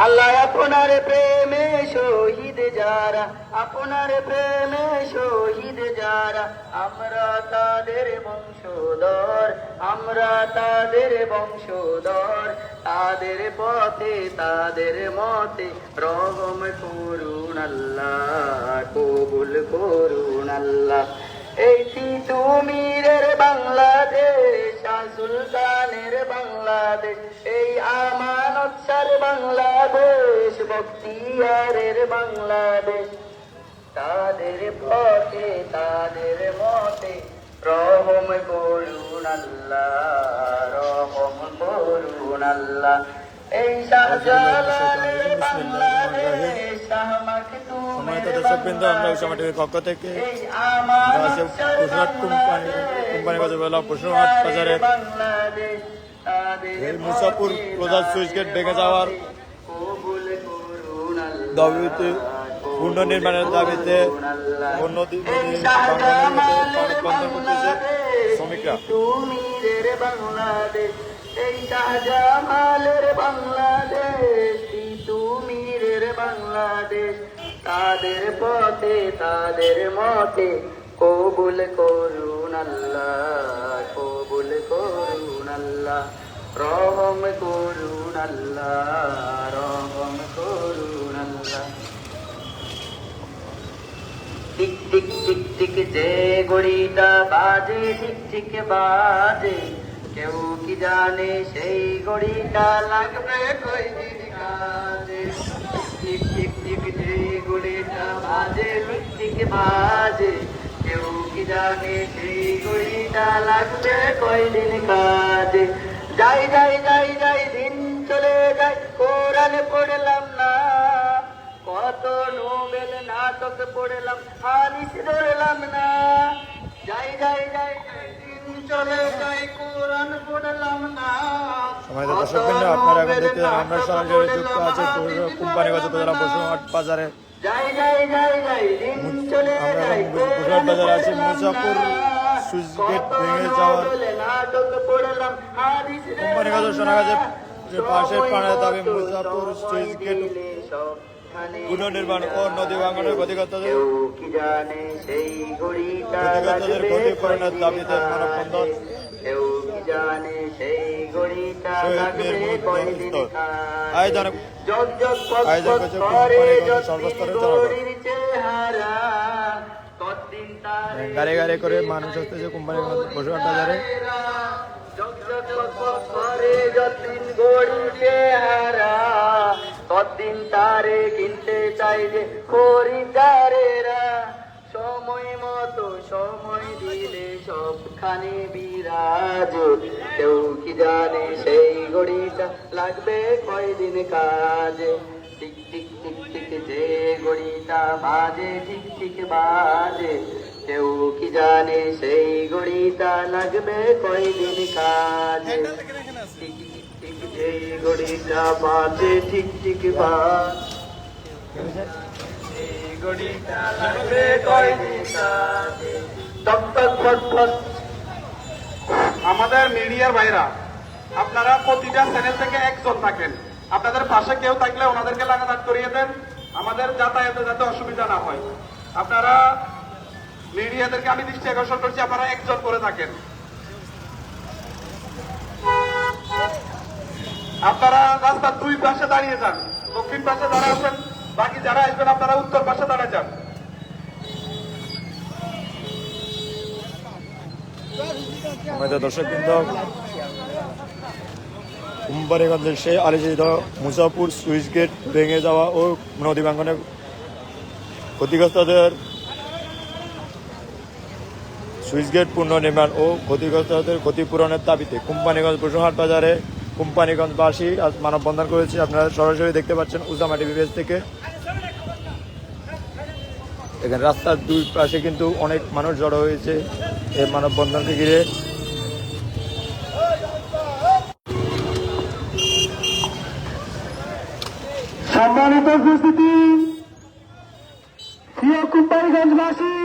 আল্লাহ আপনার প্রেমে শহীদ যারা, আপনার প্রেমে শহীদ যারা, আমরা তাদের বংশধর, আমরা তাদের বংশধর। তাদের পথে তাদের মতে রহম করুন আল্লাহ, কবুল করুন আল্লাহ। এই তিতুমিরের বাংলাদেশ, সুলতানের বাংলাদেশ, এই আমানত শাহর বাংলাদেশ, বখতিয়ারের বাংলাদেশ। তাদের পথে তাদের মতে রহম করুন আল্লাহ, রহম করুন আল্লাহ। এই শাহজালালের বাংলাদেশ, শাহ মাকতুমের দর্শকবৃন্দ, আমরা উসামা টিভির পক্ষ থেকে কোম্পানিগঞ্জ পশুহাট বাজারে মুসাপুর প্রধান সুইচ গেট ভেঙে যাওয়ার দাবিতে, পুনর্নির্মাণের দাবিতে শ্রমিকরা। এই শাহজামালের বাংলাদেশ, তিতুমিরের বাংলাদেশ, তাদের পথে তাদের মতে কবুল করুন আল্লাহ, কবুল করুন আল্লাহ, রহম করুন আল্লাহ, রহম করুন আল্লাহ। টিক টিক টিক টিক যে ঘড়িটা বাজে, ঠিক ঠিক বাজে, কেউ কি জানে সেই ঘড়িটা লাগবে কয়দিন কাজে। টিক টিক টিক যে ঘড়িটা বাজে, ঠিক ঠিক বাজে, কেউ কি জানে সেই ঘড়িটা লাগবে কয়দিন কাজে। যাই যাই যাই যাই দিন চলে যায়, কোরআন পড়লাম না, কত নোবেল নাটক পড়লাম, হাদিস ধরলাম না। যাই যাই যাই যাই দিন চলে যায়, কোরআন পড়লাম না। সম্মানিত দর্শকবৃন্দ, আপনারা এখন দেখতে আমরা সরাসরি যুক্ত আছে কোম্পানিগঞ্জ উপজেলা পশুহাট বাজারে। যাই যাই যাই যাই দিন চলে যায়, পশুহাট বাজারে আছে মুসাপুর সুইচ গেট ভেঙে যাওয়ার কোম্পানিগঞ্জ সোনাগাজের পাশের পাড়ায় দাবি মুসাপুর সুইচ গেট পুনর্নির্মাণ ও নদী ভাঙনের ক্ষতিগ্রস্তদের ক্ষতিপূরণের দাবিতে মানববন্ধন আয়োজন করেছে কোম্পানিগঞ্জ সর্বস্তরের জনগণ। গাড়ি গাড়ি করে মানুষ আসতেছে কোম্পানিগঞ্জ পশুহাট বাজারে। যতদিন গড়িতে হারা, ততদিন তারে কিনতে চাইলে খরিদ্দারেরা। সময় মতো সময় দিলে সবখানে বিরাজ, কেউ কি জানে সেই ঘড়িটা লাগবে কয়দিন কাজে। টিক টিক টিক টিক যে ঘড়িটা বাজে, ঠিক ঠিক বাজে, কেউ কি জানে সেই ঘড়িটা লাগবে কয়দিন কাজে। টিক টিক টিক যে ঘড়িটা বাজে, ঠিক ঠিক বাজে, ঘড়িটা লাগবে কয়দিন কাজে। টক টক ফট ফট। আমাদের মিডিয়ার ভাইরা, আপনারা প্রতিটা চ্যানেল থেকে একজন থাকেন, আপনাদের পাশে কেউ থাকলে ওনাদেরকে লাগাতার করিয়ে দেন, আমাদের যাতায়াতে যাতে অসুবিধা না হয়। আপনারা মিডিয়াদেরকে আমি দৃষ্টি আকর্ষণ করছি, আপনারা একজন করে থাকেন। আপনারা রাস্তার দুই পাশে দাঁড়িয়ে যান, দক্ষিণ পাশে যারা আছেন, বাকি যারা আসবেন আপনারা উত্তর পাশে দাঁড়িয়ে যান। আমাদের দর্শকবৃন্দ, কোম্পানিগঞ্জের সেই আলোচিত মুসাপুর সুইচ গেট ভেঙে যাওয়া ও নদী ভাঙনের ক্ষতিগ্রস্তদের সুইচ গেট পুনর্নির্মাণ ও ক্ষতিগ্রস্তদের ক্ষতিপূরণের দাবিতে কোম্পানিগঞ্জ পশুহাট বাজারে কোম্পানিগঞ্জবাসী আজ মানববন্ধন করেছে। আপনারা সরাসরি দেখতে পাচ্ছেন উসামা টিভি পেজ থেকে। এখানে রাস্তার দুই পাশে কিন্তু অনেক মানুষ জড়ো হয়েছে এই মানববন্ধনকে ঘিরে। সম্মানিত উপস্থিতি, প্রিয় কোম্পানিগঞ্জবাসী,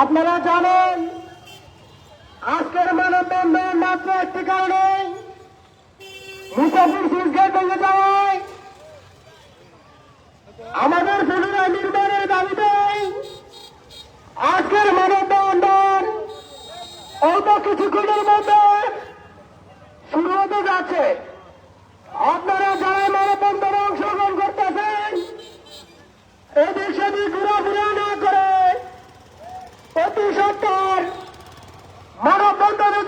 আপনারা জানেন আজকের মানববন্ধন মাত্র একটি কারণে, মুসাফির সুইচগেট ভেঙে যাওয়ায় আমাদের পুনরায় নির্মাণের দাবিতে আজকের মানববন্ধন অল্প কিছুক্ষণের মধ্যে শুরু হতে যাচ্ছে। আপনারা যারা মানববন্ধনে অংশগ্রহণ করতেছেন এদিক সেদিক ঘোরাফেরা না করে অতি সত্তর মানববন্ধনে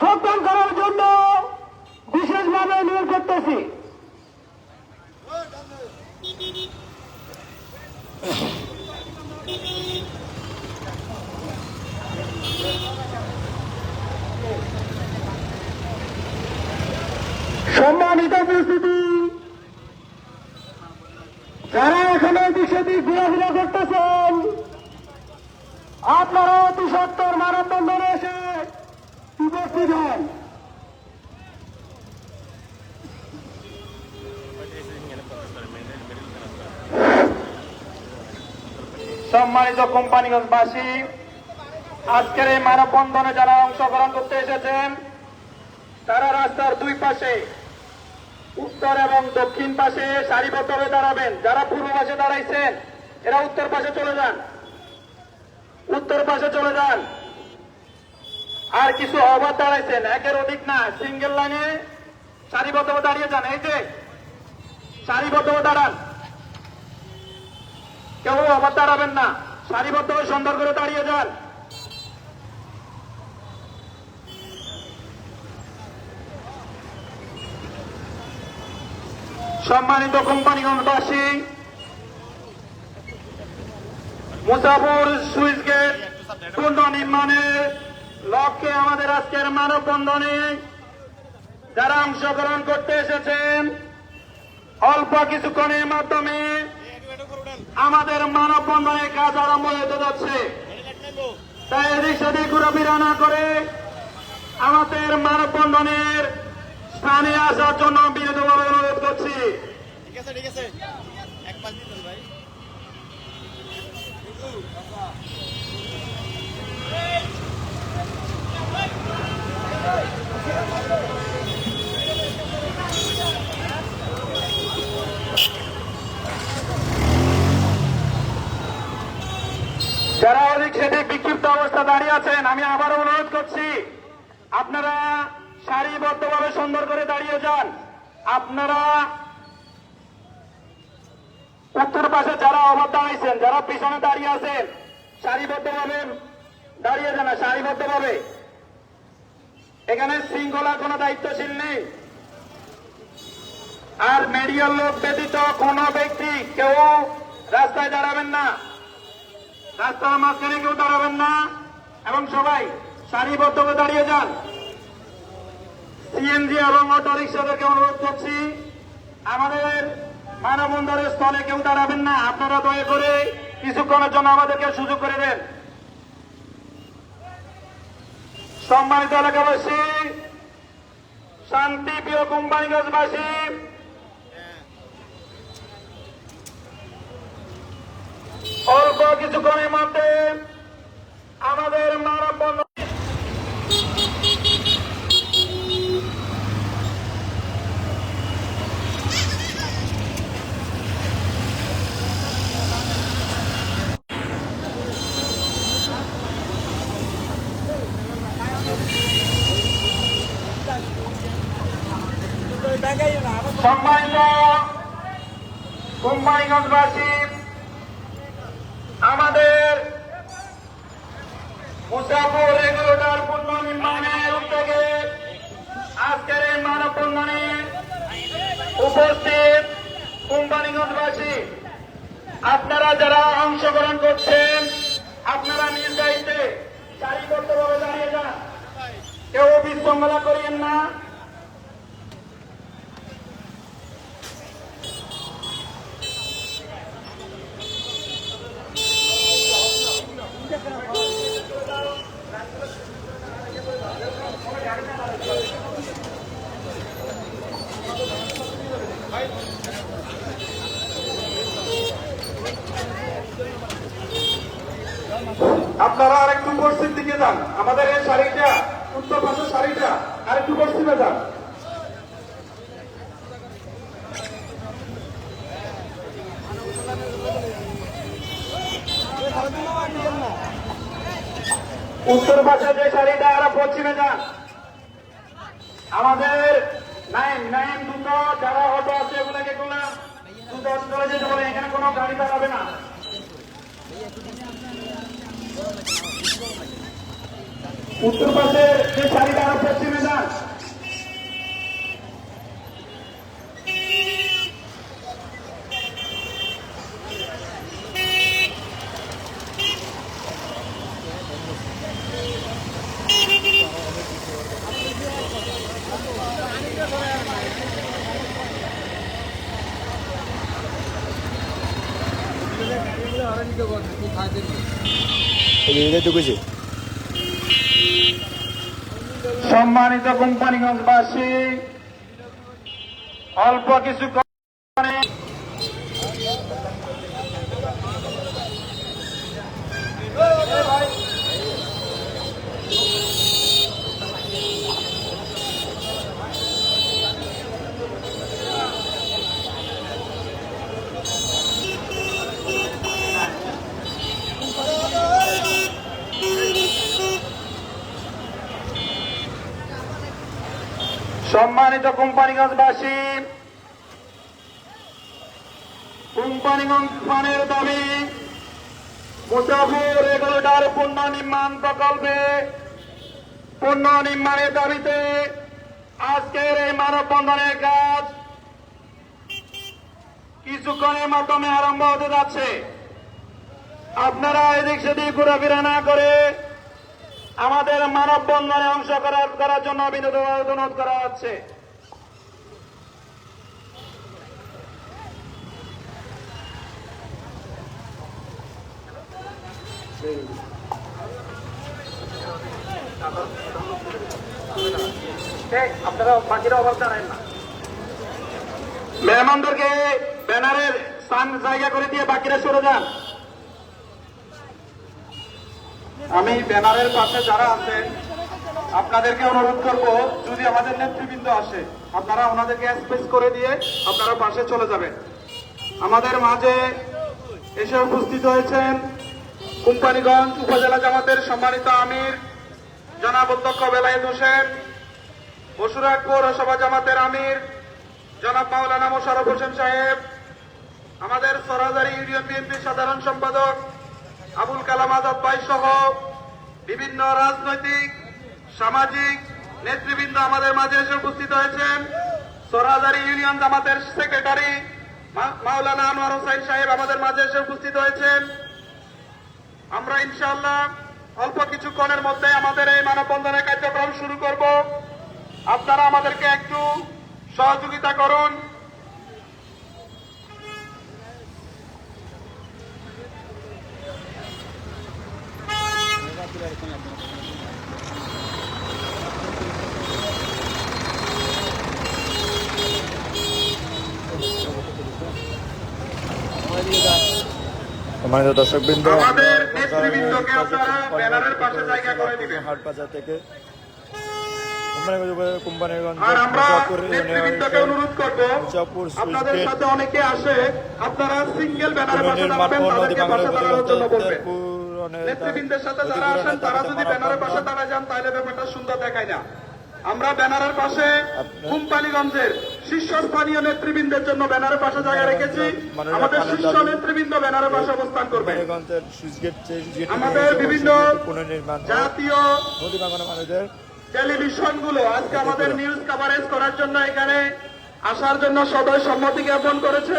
যোগদান করার জন্য বিশেষভাবে অনুরোধ করতেছি। সম্মানিত উপস্থিতি, যারা এখানে এদিক সেদিক ঘোরাফেরা করতেছেন আপনারা অতি সত্তর মানববন্ধনে এসে উপস্থিত হন। সম্মানিত কোম্পানিগঞ্জবাসী, আজকের এই মানববন্ধনে যারা অংশগ্রহণ করতে এসেছেন তারা রাস্তার দুই পাশে উত্তর এবং দক্ষিণ পাশে সারিবদ্ধভাবে দাঁড়াবেন। যারা পূর্ব পাশে দাঁড়াইছেন এরা উত্তর পাশে চলে যান, উত্তর পাশে চলে যান। আর কিছু অবাধ দাঁড়াইছেন, একের অধিক না, সিঙ্গেল লাইনে সারিবদ্ধভাবে দাঁড়িয়ে যান। এই যে সারিবদ্ধভাবে দাঁড়ান, কেউ অবাধ দাঁড়াবেন না, সারিবদ্ধভাবে সুন্দর করে দাঁড়িয়ে যান। সম্মানিত কোম্পানিগঞ্জবাসী, মুসাফির সুইচগেট পুনর্নির্মাণের লক্ষ্যে আমাদের আজকের মানববন্ধনে যারা অংশগ্রহণ করতে এসেছেন অল্প কিছুক্ষণের মাধ্যমে আমাদের মানববন্ধনের কাজ আরম্ভ হতে যাচ্ছে। তাই এদিক সেদিক ঘোরাফেরা না করে আমাদের মানববন্ধনের স্থানে আসার জন্য বিনীতভাবে অনুরোধ করছি। যারা এদিক সেদিক বিক্ষিপ্ত অবস্থা দাঁড়িয়ে আছেন আমি আবারও অনুরোধ করছি, আপনারা সারিবদ্ধভাবে সুন্দর করে দাঁড়িয়ে যান। আপনারা উত্তর পাশে যারা অবাধ দাঁড়াইছেন, যারা পিছনে দাঁড়িয়ে আছেন সারিবদ্ধভাবে দাঁড়িয়ে যান, সারিবদ্ধভাবে। এখানে শৃঙ্খলার কোনো দায়িত্বশীল নেই। আর মেডিয়াল লোক ব্যতীত কোনো ব্যক্তি কেউ রাস্তায় দাঁড়াবেন না, রাস্তার মাঝখানে কেউ দাঁড়াবেন না এবং সবাই সারিবদ্ধভাবে দাঁড়িয়ে যান। সিএনজি এবং অটো রিক্সাদেরকে অনুরোধ করছি আমাদের মানববন্ধনের স্থলে কেউ দাঁড়াবেন না, আপনারা দয়া করে কিছুক্ষণের জন্য আমাদেরকে সুযোগ করে দেন। সম্মানিত এলাকাবাসী, শান্তিপ্রিয় কোম্পানিগঞ্জবাসী, অল্প কিছুক্ষণের মধ্যে আমাদের মানববন্ধন সম্মানিত কোম্পানিগঞ্জবাসী, আমাদের মুসাফির রেগুলেটর পুনর্নির্মাণের উদ্যোগে আজকের এই মানববন্ধনে উপস্থিত কোম্পানিগঞ্জবাসী, আপনারা যারা অংশগ্রহণ করছেন আপনারা নিজ দায়িত্বে সারিবদ্ধভাবে দাঁড়িয়ে যান, কেউ বিশৃঙ্খলা করিয়েন না। আপনারা আরেকটু পশ্চিম দিকে যান, আমাদের এই শাড়িটা উত্তর পাশের শাড়িটা আরেকটু পশ্চিমে যান। উত্তর পাশে যে সারিটা আরো পশ্চিমে যান। আমাদের নাইন দুটো যারা অটো আছে এগুলোকে দ্রুত চলে যেতে বলে, এখানে কোনো গাড়ি দাঁড়াবে না। উত্তর পাশে যে সারিটা আরো পশ্চিমে যান। এদিকে ঢুকেছি। সম্মানিত কোম্পানিগঞ্জবাসী, অল্প কিছু সম্মানিত কোম্পানিগঞ্জবাসী, কোম্পানিগঞ্জ ফানের দাবি মুসাফির রেগুলেটর পুনর্নির্মাণ প্রকল্পে পুনর্নির্মাণের দাবিতে আজকের এই মানববন্ধনের কাজ কিছুক্ষণের মাধ্যমে আরম্ভ হতে যাচ্ছে। আপনারা এদিক সেদিক ঘোরাফেরা না করে আমাদের মানববন্ধনে অংশ করার জন্য বিনোদ অনুরোধ করা হচ্ছে। আপনারা বাকিরা অভাব জানেন না, মেহমানদেরকে ব্যানারের স্থান জায়গা করে দিয়ে বাকিরা সরে যান। আমি ব্যানারের পাশে যারা আছেন আপনাদেরকে অনুরোধ করব, যদি আমাদের নেতৃবৃন্দ আসে আপনারা ওনাদেরকে স্পেস করে দিয়ে আপনারা পাশে চলে যাবেন। আমাদের মাঝে এসে উপস্থিত হয়েছেন কোম্পানিগঞ্জ উপজেলা জামাতের সম্মানিত আমির জনাব অধ্যক্ষ বেলায়েত হোসেন, বসুরহাট পৌরসভা জামাতের আমির জনাব মাওলানা মোশাররফ হোসেন সাহেব, আমাদের সরাজারি ইউনিয়ন বিএনপির সাধারণ সম্পাদক আবুল কালাম আজাদ ভাই সহ বিভিন্ন রাজনৈতিক সামাজিক নেতৃবৃন্দ আমাদের মাঝে এসে উপস্থিত হয়েছেন। সরাজারি ইউনিয়ন জামাতের সেক্রেটারি মাওলানা আনোয়ার হোসেন সাহেব আমাদের মাঝে এসে উপস্থিত হয়েছেন। আমরা ইনশাআল্লাহ অল্প কিছুক্ষণের মধ্যে আমাদের এই মানববন্ধনের কার্যক্রম শুরু করব। আপনারা আমাদেরকে একটু সহযোগিতা করুন। সম্মানিত দর্শকবৃন্দ, আমাদের নেতৃবৃন্দকে আপনারা ব্যানারের পাশে জায়গা করে দিবেন। হাট বাজার থেকে কোম্পানিগঞ্জ আর আমরা নেতৃবৃন্দকে অনুরোধ করব, আপনাদের সাথে অনেকে আসে, আপনারা সিঙ্গেল ব্যানারের পাশে দাঁড়াবেন, তাদেরকে পাশে দাঁড়ানোর জন্য বলবেন। নেতৃবৃন্দের সাথে যারা আসেন তারা যদি ব্যানারের পাশে দাঁড়ায় যান তাহলে ব্যাপারটা সুন্দর দেখায় না। আমরা ব্যানারের পাশে কোম্পানিগঞ্জের শীর্ষস্থানীয় নেতৃবৃন্দের জন্য ব্যানারের পাশে জায়গা রেখেছি। আমাদের শীর্ষ নেতৃবৃন্দ ব্যানারের পাশে অবস্থান করবে। আমাদের বিভিন্ন জাতীয় টেলিভিশনগুলো আজকে আমাদের নিউজ কভারেজ করার জন্য এখানে আসার জন্য সবাই সম্মতি জ্ঞাপন করেছে।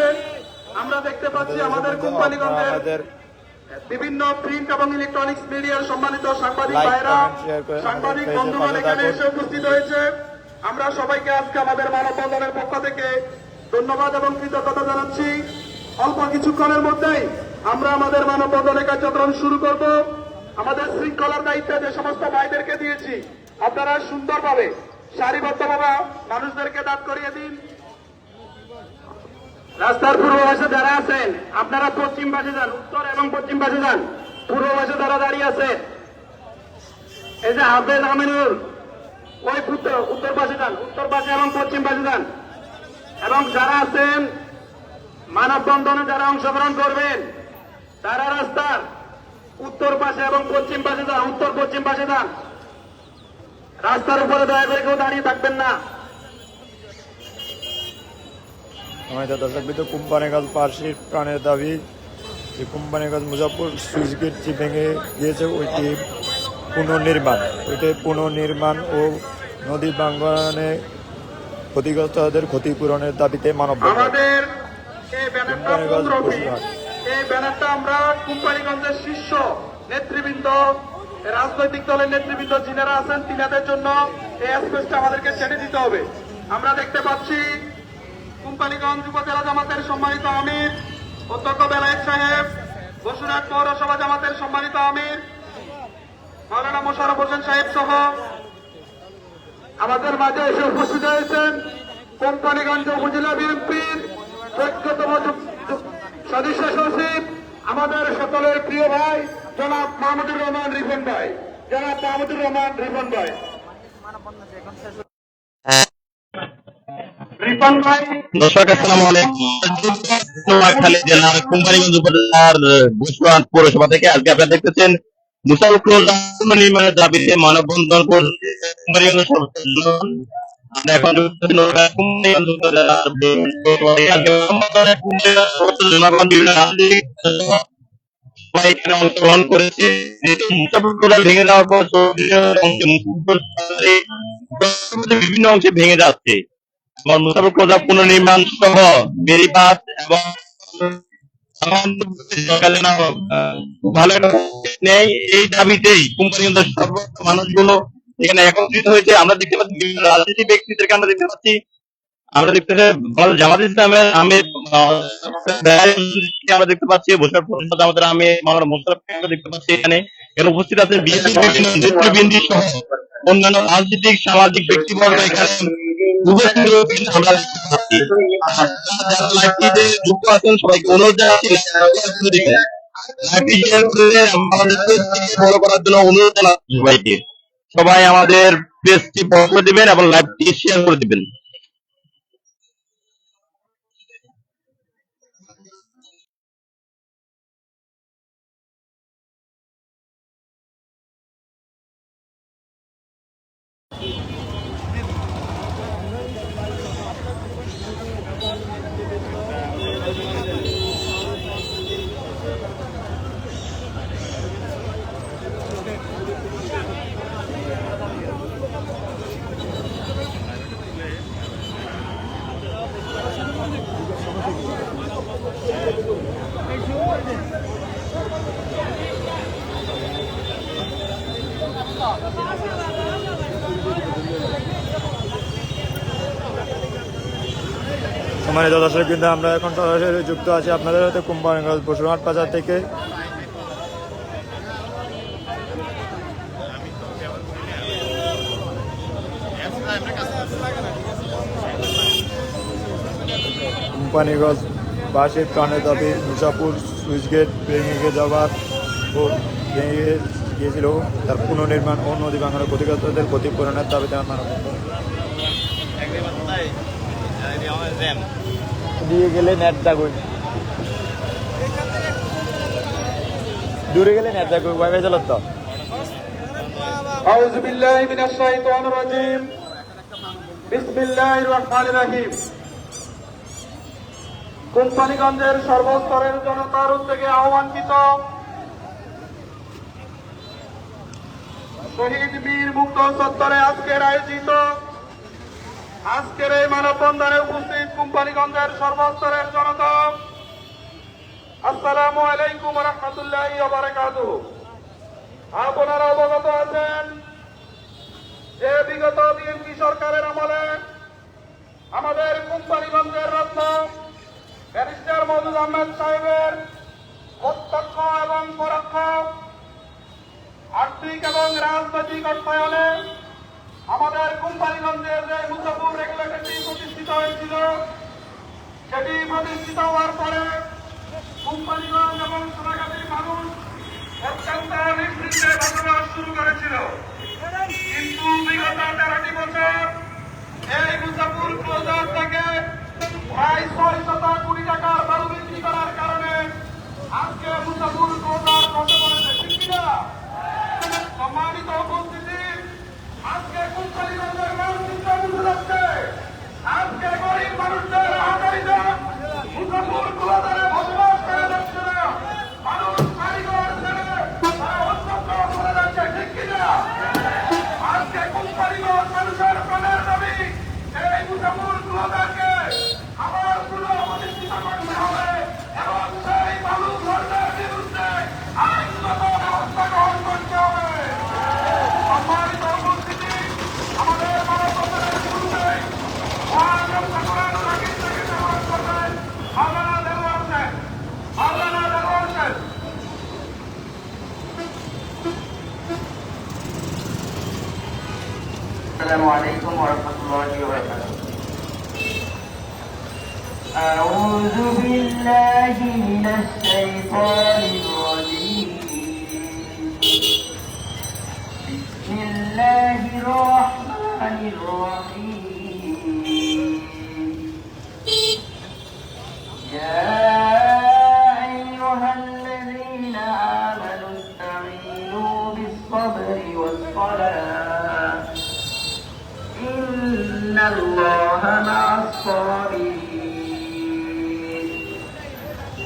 আমরা দেখতে পাচ্ছি আমাদের কোম্পানিগঞ্জের বিভিন্ন প্রিন্ট এবং ইলেকট্রনিক্স মিডিয়ার সম্মানিত সাংবাদিক ভাইরা, সাংবাদিক বন্ধুগণ এখানে এসে উপস্থিত হয়েছে। আমরা সবাইকে আজকে আমাদের মানববন্ধনের পক্ষ থেকে ধন্যবাদ এবং কৃতজ্ঞতা জানাচ্ছি। অল্প কিছুক্ষণের মধ্যেই আমরা আমাদের মানববন্ধনের কার্যক্রম শুরু করব। আমাদের শৃঙ্খলার দায়িত্ব যে সমস্ত ভাইদেরকে দিয়েছি, আপনারা সুন্দরভাবে সারিবদ্ধভাবে মানুষদেরকে দাঁড় করিয়ে দিন। রাস্তার পূর্ব পাশে যারা আছেন আপনারা পশ্চিম পাশে যান, উত্তর এবং পশ্চিম পাশে যান। পূর্ব পাশে যারা দাঁড়িয়ে আছে, এই যে হাফেজ আমিনুর, ওই উত্তর পাশে যান, উত্তর পাশে এবং পশ্চিম পাশে যান। এবং যারা আছেন মানববন্ধনে যারা অংশগ্রহণ করবেন তারা রাস্তার উত্তর পাশে এবং পশ্চিম পাশে যান, উত্তর পশ্চিম পাশে যান। রাস্তার উপরে দয়া করে কেউ দাঁড়িয়ে থাকবেন না। আমাদের দর্শকবৃন্দ, কোম্পানিগঞ্জ পার্শ্বিক প্রাণের দাবি যে কোম্পানিগঞ্জ মুজাফর সুইচ গেট যে ভেঙে গিয়েছে ওইটি পুনর্নির্মাণ ও নদী ভাঙ্গনে ক্ষতিগ্রস্তদের ক্ষতিপূরণের দাবিতে মানববন্ধন। আমাদের এই ব্যানারটা কোম্পানিগঞ্জ পূর্ণ হবে। বসুরহাট। এই ব্যানারটা আমরা কোম্পানিগঞ্জের শীর্ষ নেতৃবৃন্দ, রাজনৈতিক দলের নেতৃবৃন্দ যিনারা আছেন তিনাদের জন্য এই স্পেসটা আমাদেরকে ছেড়ে দিতে হবে। আমরা দেখতে পাচ্ছি কোম্পানিগঞ্জ উপজেলা জামাতের সম্মানিত আমির অধ্যক্ষ বেলায়েত সাহেব, বসুরহাট পৌরসভা জামাতের সম্মানিত আমির মাওলানা মোশাররফ হোসেন সাহেব সহ আমাদের মাঝে এসে উপস্থিত হয়েছেন কোম্পানিগঞ্জ উপজেলা বিএনপির ১৪তম সদস্য সচিব আমাদের সকলের প্রিয় ভাই জনাব মাহমুদুর রহমান রিপন ভাই। রিপন ভাই, দর্শক আসসালামু আলাইকুম। নোয়াখালী জেলার কোম্পানিগঞ্জ উপজেলার বসুরহাট পৌরসভা থেকে আজকে আপনারা দেখতেছেন মুসাফির নির্মাণের দাবিতে মানববন্ধন করছে কোম্পানিগঞ্জ সর্বসাধারণ। আমরা এখন কোম্পানিগঞ্জ উপজেলার আজকে মানববন্ধনে কোম্পানিগঞ্জ সর্বসাধারণ বিভিন্ন রাজনৈতিক সবাই এখানে অংশগ্রহণ করেছে। যেহেতু মুসাফির ভেঙে যাওয়ার পর বিভিন্ন অংশে ভেঙে যাচ্ছে, আমার মুসাফির ক্লোজা পুনর্নির্মাণ সহ বেড়িবাঁধ এবং ভালো একটা নেই, এই দাবিতেই কোম্পানিগঞ্জের সর্বত্র মানুষগুলো এখানে একত্রিত হয়েছে। আমরা দেখতে পাচ্ছি বিভিন্ন রাজনীতি ব্যক্তিদেরকে আমরা দেখতে পাচ্ছি। আমরা দেখতে জামাত ইসলামের আমির আমরা দেখতে পাচ্ছি, বসুরহাট পৌরসভা জামাতের আমির মাওলানা মোশাররফকে আমরা দেখতে পাচ্ছি। এখানে উপস্থিত আছেন বিএনপির বিভিন্ন নেতৃবৃন্দ সহ অন্যান্য রাজনৈতিক সামাজিক ব্যক্তিবর্গ এখানে উপস্থিত রয়েছেন আমরা দেখতে পাচ্ছি। যারা লাইভটিতে যুক্ত আছেন সবাইকে অনুরোধ জানাচ্ছি লাইভটি শেয়ার করে আমাদের পেজটিকে ফলো করার জন্য অনুরোধ জানাচ্ছি সবাইকে। সবাই আমাদের পেজটি ফলো করে দিবেন এবং লাইভটি শেয়ার করে দিবেন। সম্মানিত দর্শক, কিন্তু আমরা এখন সরাসরি যুক্ত আছি আপনাদের সাথে কোম্পানিগঞ্জ বসুরহাট বাজার থেকে। কোম্পানিগঞ্জ বাসের প্রাণের দাবি মুসাফির সুইচ গেট ভেঙে গিয়েছিল তার পুনর্নির্মাণ ও নদী ভাঙনের ক্ষতিগ্রস্তদের ক্ষতিপূরণের দাবিতে দিয়ে গেলে নেট জাগুই, দূরে গেলে নেট জাগুই, ওয়াইফাই চালাত তো। আউযু বিল্লাহি মিনাশ শাইতানির রাজিম। বিসমিল্লাহির রহমানির রহিম। কোম্পানিগঞ্জের সর্বস্তরের জনতার উদ্যোগে আহ্বানকৃত শহীদ বীর মুক্ত চত্বরে আজকের এই মানববন্ধনে উপস্থিত কোম্পানিগঞ্জের সর্বস্তরের জনতা, আসসালামু আলাইকুম ওয়া রাহমাতুল্লাহি ওয়া বারাকাতুহু। আপনারা অবগত আছেন যে বিগত বিএনপি সরকারের আমলে আমাদের কোম্পানিগঞ্জের রত্ন ব্যারিস্টার মওদুদ আহমেদ সাহেবের প্রত্যক্ষ এবং পরোক্ষ আর্থিক এবং রাজনৈতিক অর্থায়নে আমাদের কোম্পানিগঞ্জের যে মুসাফির রেগুলেটরটি প্রতিষ্ঠিত হয়েছিল, সেটি প্রতিষ্ঠিত হওয়ার পরে কোম্পানিগঞ্জ এবং সোনাগাছির মানুষ অত্যন্ত নিশ্চিন্তে বসবাস শুরু করেছিল। কিন্তু বিগত 13টি বছর এই মুসাফির ক্লোজার থেকে প্রায় 600 কোটি টাকার বালু বিক্রি করার কারণে আজকে মুসাফির ক্লোজার ধসে পড়েছে। সম্মানিত উপস্থিতি, আজকে কুমারীগঞ্জের মানচিত্র বুঝে যাচ্ছে। আজকে গরিব মানুষদের আহাজারিরা মুজাফর কুলাদারে বসবাস করে যাচ্ছে না। মানুষ কারিগর ছেড়ে তারা অন্যত্র চলে যাচ্ছে, ঠিক কিনা? আজকে কুমারীগঞ্জ মানুষের প্রাণের দাবি এই মুজাফর কুলাদারকে আবার পুনঃপ্রতিষ্ঠিত করতে হবে এবং সেই মানুষ ধর্মের বিরুদ্ধে আইনগত ব্যবস্থা গ্রহণ করতে হবে। সম্মানিত উপস্থিতি, আমাদের মানববন্ধনের শুরুতে মহানগর কোরআনুল হাকিম থেকে সমাজ করবেন মাওলানা দেওয়ার হোসেন। মাওলানা দেওয়ার হোসেন। السلام عليكم ورحمة الله وبركاته. أعوذ بالله من الشيطان الرجيم. بسم الله الرحمن الرحيم. يا أيها الذين آمنوا استعينوا بالصبر والصلاة إن الله مع الصابرين.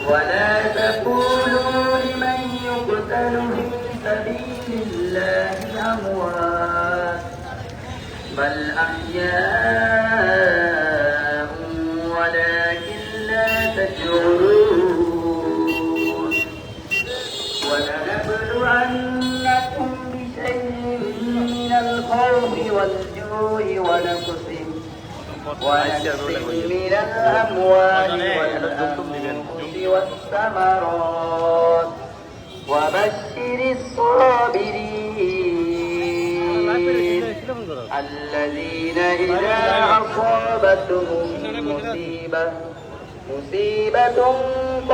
ولا تقولوا لمن يقتل في سبيل الله أموات بل أحياء ولكن لا تشعرون. ولنبلونكم بشيء من الخوف والجوع ونقص من الأموال والأنفس والثمرات وبشر الصابرين الذين إذا أصابتهم مصيبة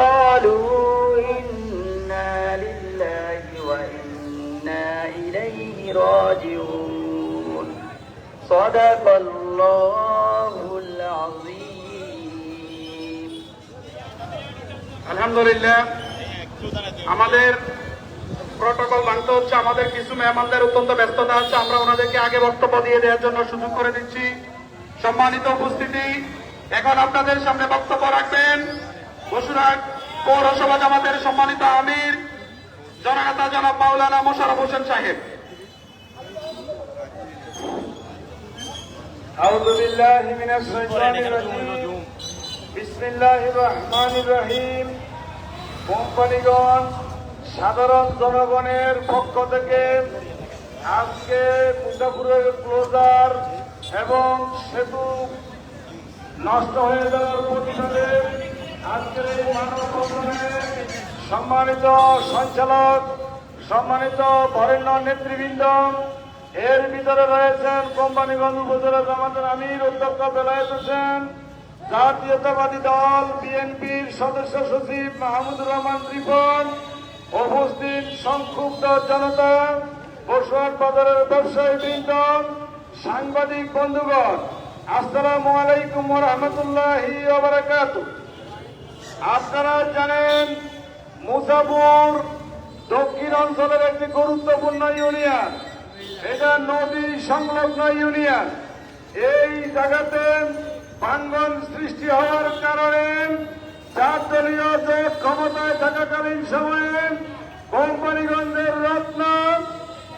قالوا إنا لله وإنا إليه راجعون. صدق الله العظيم. আলহামদুলিল্লাহ, আমাদের প্রটোকল ভাঙতে হচ্ছে। আমাদের কিছু মেহমানদের অত্যন্ত ব্যস্ততা আছে, আমরা ওনাদেরকে আগে বক্তব্য দিয়ে দেওয়ার জন্য সুযোগ করে দিচ্ছি। সম্মানিত উপস্থিতি, এখন আপনাদের সামনে বক্তব্য রাখবেন বসুরহাট পৌরসভা জামাতের সম্মানিত আমির জননেতা জনাব মাওলানা মোশাররফ হোসেন সাহেব। আউযু বিল্লাহি মিনাশ শাইতানির রাজিম। বিসমিল্লাহির রহমানির রহিম। কোম্পানিগঞ্জ সাধারণ জনগণের পক্ষ থেকে আজকে মুজাফরের ক্লোজার এবং সেতু নষ্ট হয়ে যাওয়ার প্রতিবাদে আজকের এই মানববন্ধনে সম্মানিত সঞ্চালক, সম্মানিত বরেণ্য নেতৃবৃন্দ, এর ভিতরে রয়েছেন কোম্পানিগঞ্জ উপজেলা জামাতের আমির অধ্যক্ষ বেলায়েত হোসেন, জাতীয়তাবাদী দল বিএনপির সদস্য সচিব মাহমুদুর রহমান রিপন, উপস্থিত সংক্ষুব্ধ জনতা, বসুরহাট বাজারের ব্যবসায়ী বৃন্দ, সাংবাদিক বন্ধুগণ, আসসালামু আলাইকুম ওয়া রাহমাতুল্লাহি ওয়া বারাকাতুহু। আপনারা জানেন মুসাফর দক্ষিণ অঞ্চলের একটি গুরুত্বপূর্ণ ইউনিয়ন। এটা নদী সংলগ্ন ইউনিয়ন। এই জায়গাতে ভাঙ্গন সৃষ্টি হওয়ার কারণে চার দলীয় জোট ক্ষমতায় থাকাকালীন সময়ে কোম্পানিগঞ্জের রত্ন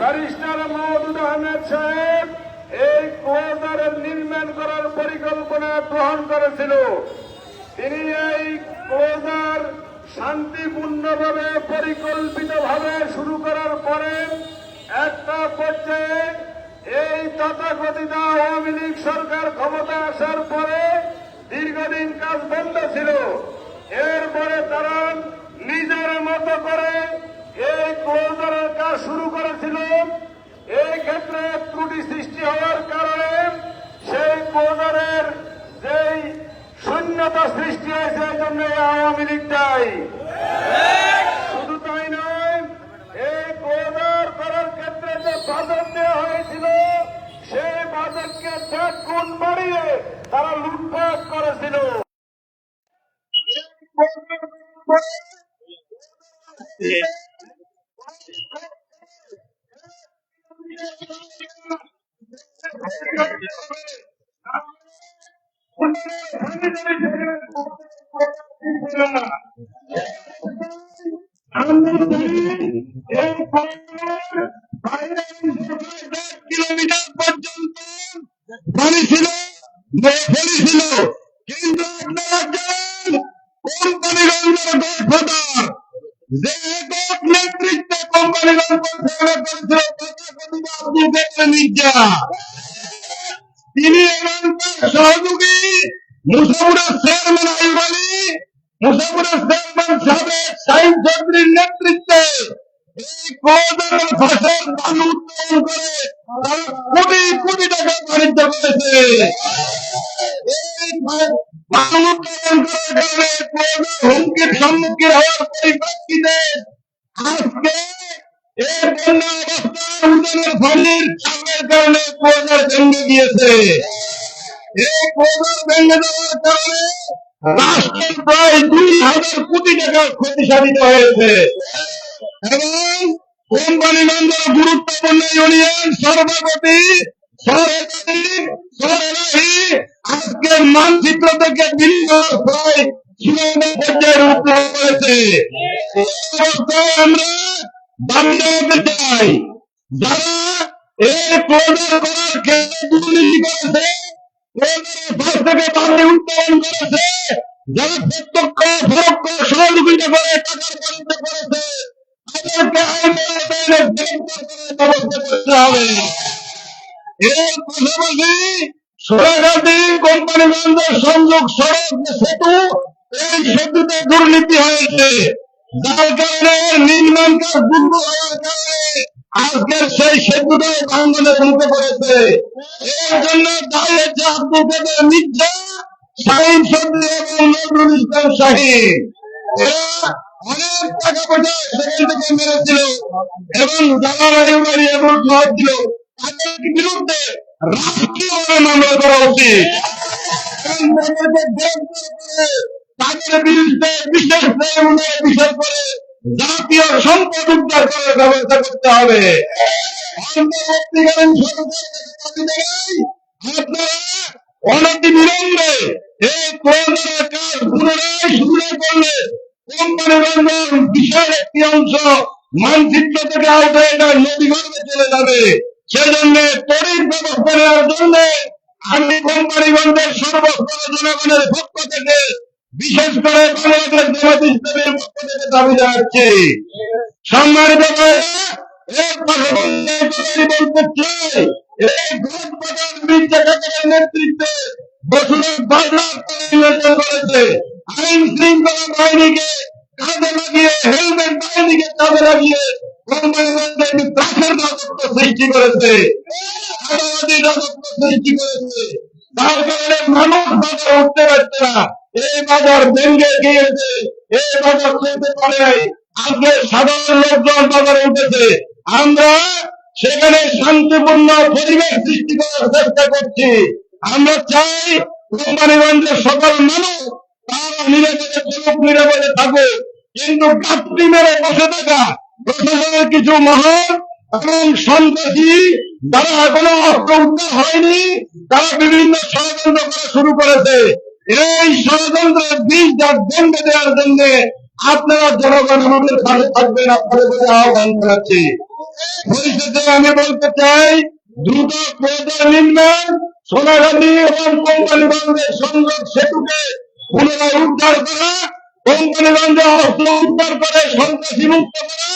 ব্যারিস্টার মাহমুদ আহমেদ সাহেব এই ক্লোজারের নির্মাণ করার পরিকল্পনা গ্রহণ করেছিল। তিনি এই ক্লোজার শান্তিপূর্ণভাবে পরিকল্পিতভাবে শুরু করার পরে একটা পর্যায়ে এই তথাকথিত আওয়ামী লীগ সরকার ক্ষমতা আসার পরে দীর্ঘদিন কাজ বন্ধ ছিল। এরপরে তারা নিজের মতো করে এই ক্লোজারের কাজ শুরু করেছিল। এই ক্ষেত্রে ত্রুটি সৃষ্টি হওয়ার কারণে সেই ক্লোজারের যেই শূন্যতা সৃষ্টি হয়েছে, এই জন্য আওয়ামী লীগ দায়ী। শুধু তাই নয়, এই ক্লোজার করার ক্ষেত্রে যে বাজেট দেওয়া হয়েছিল সেই বাজেটকে 10 গুণ বাড়িয়ে তারা লুটপাট করেছিল। কিলোমিটার পর্যন্ত পানি ছিল, ফেলি ছিল, কিন্তু আপনারা জানেন কোম্পানিগঞ্জের গডফাদার যে একক নেতৃত্বে কোম্পানিগঞ্জ আব্দুল কাদের মির্জা, তিনি এবং তার সহযোগী মুসাফুরের চেয়ারম্যান আইব আলী, মুসাফুরের চেয়ারম্যান সাবেক সাইন চৌধুরীর নেতৃত্বে এই ক্লোজার ফাঁসের বালু উত্তোলন করে তারা কোটি কোটি টাকা বাণিজ্য করেছে। এই বালু উত্তোলন করার কারণে ক্লোজার হুমকির সম্মুখীন হওয়ার পরিপ্রেক্ষিতে আজকে এই বন্যা অবস্থায় উজানের পানির চাপের কারণে ক্লোজার ভেঙে গিয়েছে। এই ক্লোজার ভেঙে যাওয়ার কারণে রাষ্ট্রের প্রায় ২,০০০ কোটি টাকার ক্ষতি সাধিত হয়েছে এবং কোম্পানিগঞ্জের গুরুত্বপূর্ণ ইউনিয়ন সর্বপতি সরেলাহি আজকের মানচিত্র থেকে ভিন্ন প্রায় সীমানা পর্যায়ে রূপ লাভ করেছে। এই অবস্থায় আমরা দাবি জানাতে চাই, যারা এই ক্লোজার করার ক্ষেত্রে দুর্নীতি করেছে, ক্লোজারের থেকে পানি উত্তোলন করেছে, যারা প্রত্যক্ষ পরোক্ষ সহযোগিতা করে টাকার বাণিজ্য করেছে, তাদেরকে আইনের আওতায় গ্রেফতার করার ব্যবস্থা করতে হবে। এর পাশাপাশি সোনাগাজী কোম্পানিগঞ্জের সংযোগ সড়ক যে সেতু, এই সেতুতে দুর্নীতি হয়েছে, যার কারণে নির্মাণ কাজ বন্ধ হওয়ার কারণে আজকের সেই সেতুটাও ভাঙনের মুখে পড়েছে। এর জন্য দায়ী হচ্ছে আব্দুল কাদের মির্জা, শাহীন চৌধুরী এবং নজরুল ইসলাম শাহীন। এরা অনেক টাকা পয়সা সেখান থেকে মেরেছিল এবং জালালারি বাড়ি এবং ছিল, তাদের বিরুদ্ধে রাষ্ট্রীয়ভাবে মামলা করা উচিত এবং তাদেরকে গ্রেফতার করে তাদের বিরুদ্ধে বিশেষ ট্রাইব্যুনালে বিচার করে জাতীয় সম্পদ উদ্ধার করার ব্যবস্থা করতে হবে। অন্তর্বর্তীকালীন সরকারের দাবি জানাই, আপনারা অনতিবিলম্বে এই ক্লোজারের কাজ পুনরায় শুরু করলে কোম্পানিগঞ্জের বিশাল একটি অংশ মানচিত্র থেকে আওতায় নদীগর্ভে চলে যাবে। সেজন্য তড়িৎ ব্যবস্থা নেওয়ার জন্য আমি কোম্পানিগঞ্জের সর্বস্তরের জনগণের পক্ষ থেকে, বিশেষ করে বাংলাদেশ জামাত ইসলামের পক্ষ থেকে দাবি জানাচ্ছি। সম্মানিত এর পাশাপাশি বলতে চাই, এই গডফাদার মির্জা কাদেরের নেতৃত্বে বছরের ১২ লাখ টাকা নির্বাচন করেছে, আইন শৃঙ্খলা বাহিনীকে কাজে লাগিয়ে, হেলমেট বাহিনীকে কাজে লাগিয়ে কোম্পানিগঞ্জে একটি ত্রাসের রাজত্ব সৃষ্টি করেছে, আদাবাদী রাজত্ব সৃষ্টি করেছে। তার কারণে মানুষ বাজার উঠতে পারছে না, এই বাজার ভেঙে গিয়েছে, এই বাজার চলতে পারে নাই। আজকে সাধারণ লোকজন বাজারে উঠেছে, আমরা সেখানে শান্তিপূর্ণ পরিবেশ সৃষ্টি করার চেষ্টা করছি। আমরা চাই কোম্পানিগঞ্জের সকল মানুষ তারা নিরাপদে চলুক, নিরাপদে থাকুক, কিন্তু গাছটি মেরে বসে থাকা প্রশাসনের কিছু মহল এবং সন্ত্রাসী যারা এখনো অস্ত্র উদ্ধার হয়নি, তারা বিভিন্ন ষড়যন্ত্র করা শুরু করেছে। এই ষড়যন্ত্রের বীজ দণ্ডে দেওয়ার জন্য আপনারা জনগণ আমাদের পাশে থাকবেন, আপনাদের আহ্বান জানাচ্ছি। ভবিষ্যতে আমি বলতে চাই, দ্রুত ক্লোজার নির্মাণ, সোনাগাজী এবং কোম্পানিগঞ্জের সংযোগ সেতুকে পুনরায় উদ্ধার করা, কোম্পানিগঞ্জে অস্ত্র উদ্ধার করে সন্ত্রাসী মুক্ত করা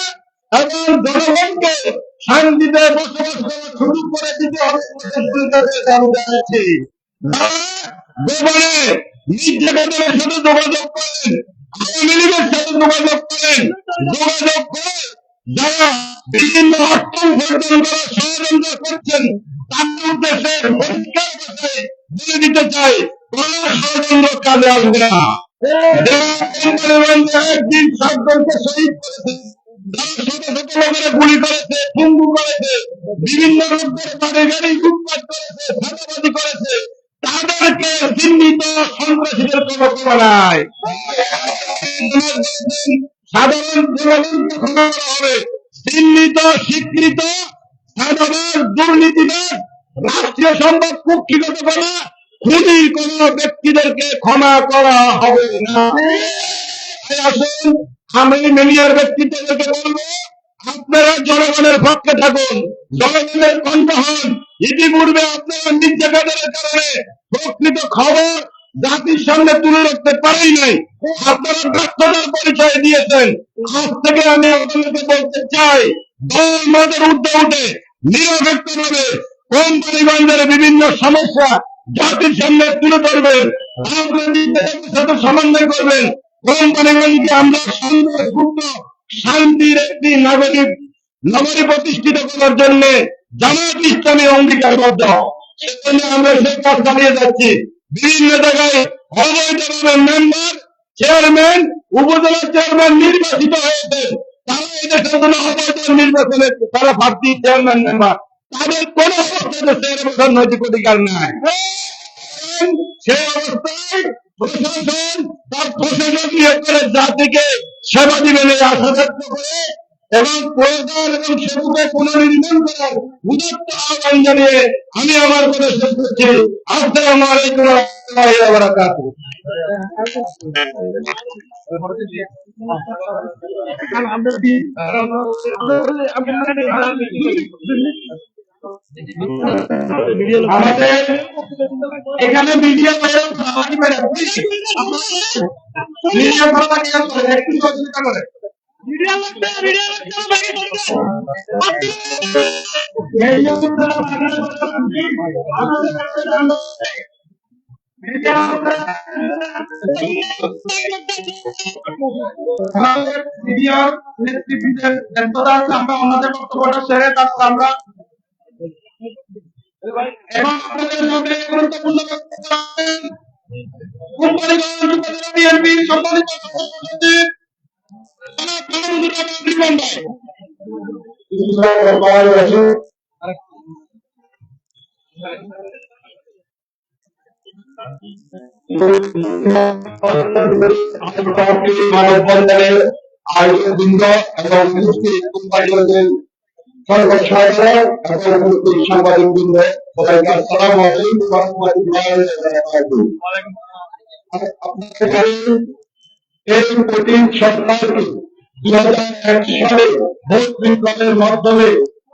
এবং জনগণকে শান্তিতে বসবাস করার সুযোগ করে দিতে হবে দাবি জানাচ্ছি। গোপনে মির্জা কাদেরের সাথে যোগাযোগ করেন, আওয়ামী লীগের সাথে যোগাযোগ করেন, যোগাযোগ করে যারা বিভিন্ন অর্থ উপার্জন করার ষড়যন্ত্র করছেন তাদের উদ্দেশ্যে পরিষ্কার ভাষায় বলে দিতে চাই, কোন ষড়যন্ত্র কাজে আসবে না। একদিন 7 জনকে শহীদ করেছে, যারা শত শত লোকেরা গুলি করেছে, খুন করেছে, বিভিন্ন লোকদের বাড়ি গাড়ি লুটপাট করেছে, ফাঁসাবাজি করেছে, তাদেরকে চিহ্নিত সন্ত্রাসীদের কোনো ক্ষমা নাই। সাধারণ জনগণকে ক্ষমা করা হবে, চিহ্নিত স্বীকৃত চাঁদাবাজ, দুর্নীতিবাজ, রাষ্ট্রীয় সম্পদ কুক্ষিগত করা, খুনি কোন ব্যক্তিদেরকে ক্ষমা করা হবে না। তাই আসুন, আমি মিডিয়ার ব্যক্তিত্বদেরকে বলবো, আপনারা জনগণের পক্ষে থাকুন, জনগণের কণ্ঠ হন। ইতিপূর্বে আপনারা নির্যাতনের কারণে প্রকৃত খবর জাতির সামনে তুলে রাখতে পারেই নাই, আপনারা ব্যর্থতার পরিচয় দিয়েছেন। আজ থেকে আমি আপনাদেরকে বলতে চাই, দল মতের ঊর্ধ্বে উঠে নিরপেক্ষভাবে কোম্পানিগঞ্জের বিভিন্ন সমস্যা জাতির সামনে তুলে ধরবেন, আপনারা নির্যাতনের সাথে সমন্বয় করবেন। কোম্পানিগঞ্জকে আমরা শান্তিপূর্ণ, শান্তির একটি নগরী প্রতিষ্ঠিত করার জন্য জামায়াত ইসলামী অঙ্গীকারবদ্ধ। সেজন্য আমরা সেই কাজ চালিয়ে যাচ্ছি। বিভিন্ন জায়গায় অবৈধভাবে মেম্বার, চেয়ারম্যান, উপজেলা চেয়ারম্যান নির্বাচিত হয়েছে, তারা এদেশের কোনো অবৈধ নির্বাচনে তারা প্রার্থী, চেয়ারম্যান, মেম্বার, তাদের কোন অবস্থাতে চেয়ারম্যান নৈতিক অধিকার নাই। সেই অবস্থায় প্রশাসন তার প্রশাসনীয় করে জাতিকে সেবা দিবেন এই আশা ব্যক্ত করে এবং প্রয়োজন এবং সেতুকে পুনর্নির্মাণ করার উদাত্ত আহ্বান জানিয়ে আমি আমার কথা শেষ করছি। আসসালামু আলাইকুম ওয়া রাহমাতুল্লাহি ওয়া বারাকাতুহু। আমাদের এখানে মিডিয়া মিডিয়া একটু সহযোগিতা করে। আমাদের মিডিয়ার নেতৃবৃন্দের ব্যর্থতা আছে, আমরা ওনাদের বক্তব্যটা সেরে তারপর আমরা এবং আপনাদের সামনে গুরুত্বপূর্ণ বক্তব্য রাখবেন কোম্পানিগঞ্জ উপজেলা বিএনপির সম্মানিত সভাপতি মানববন্ধনের আয়োজকবৃন্দ এবং কোম্পানিগঞ্জের সর্বসাধারণ এবং সাংবাদিকবৃন্দ, সবাইকে আসসালামু আলাইকুম ওয়া রাহমাতুল্লাহি ওয়া বারাকাতুহু। আপনাদের এই কঠিন সরকারকে 2001 সালে ভোট বিপ্লবের মাধ্যমে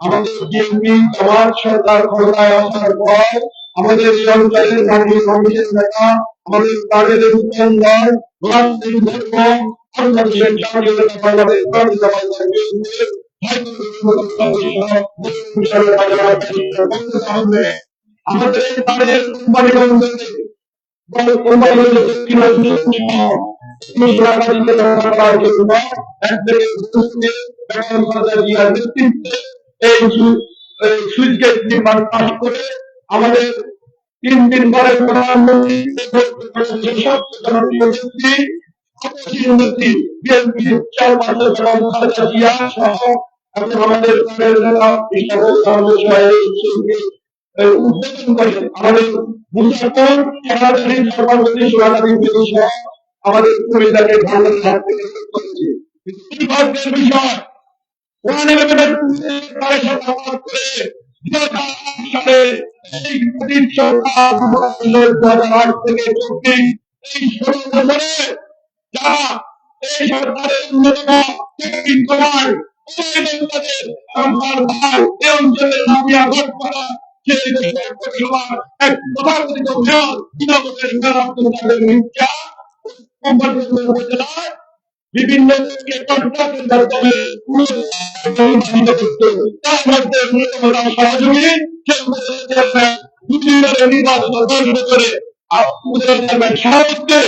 আমাদের বিএনপি জামাত সরকার ক্ষমতায় আসার পর আমাদের এই অঞ্চলের মাটি কমিটির নেতা, আমাদের তাদের উন্নয়ন, রাজনৈতিক ধর্ম, বাংলাদেশের জাতীয়তা, বাংলাদেশ আমাদের এই তাদের কোম্পানিগঞ্জের আমাদের 3 দিন পরে প্রধানমন্ত্রী আমাদের উদ্বোধন করে আমাদের মুসাফর খেলাধুলির সভাপতি আমাদের কবিতাকে ভালো থাকতে করেছে। বিষয় সালে এই কঠিন সরকার 2008 থেকে 24 এই 16 বছরে যারা এই সরকারের অন্যতম করার এই অঞ্চলের নামিয়া ভোট করা এক তথাকথিত বৃহৎ তৃণমূলের উপজেলায় বিভিন্ন কন্ট্রাক্টের মাধ্যমে তার মধ্যে অন্যতম সহযোগী নির্বাচন করে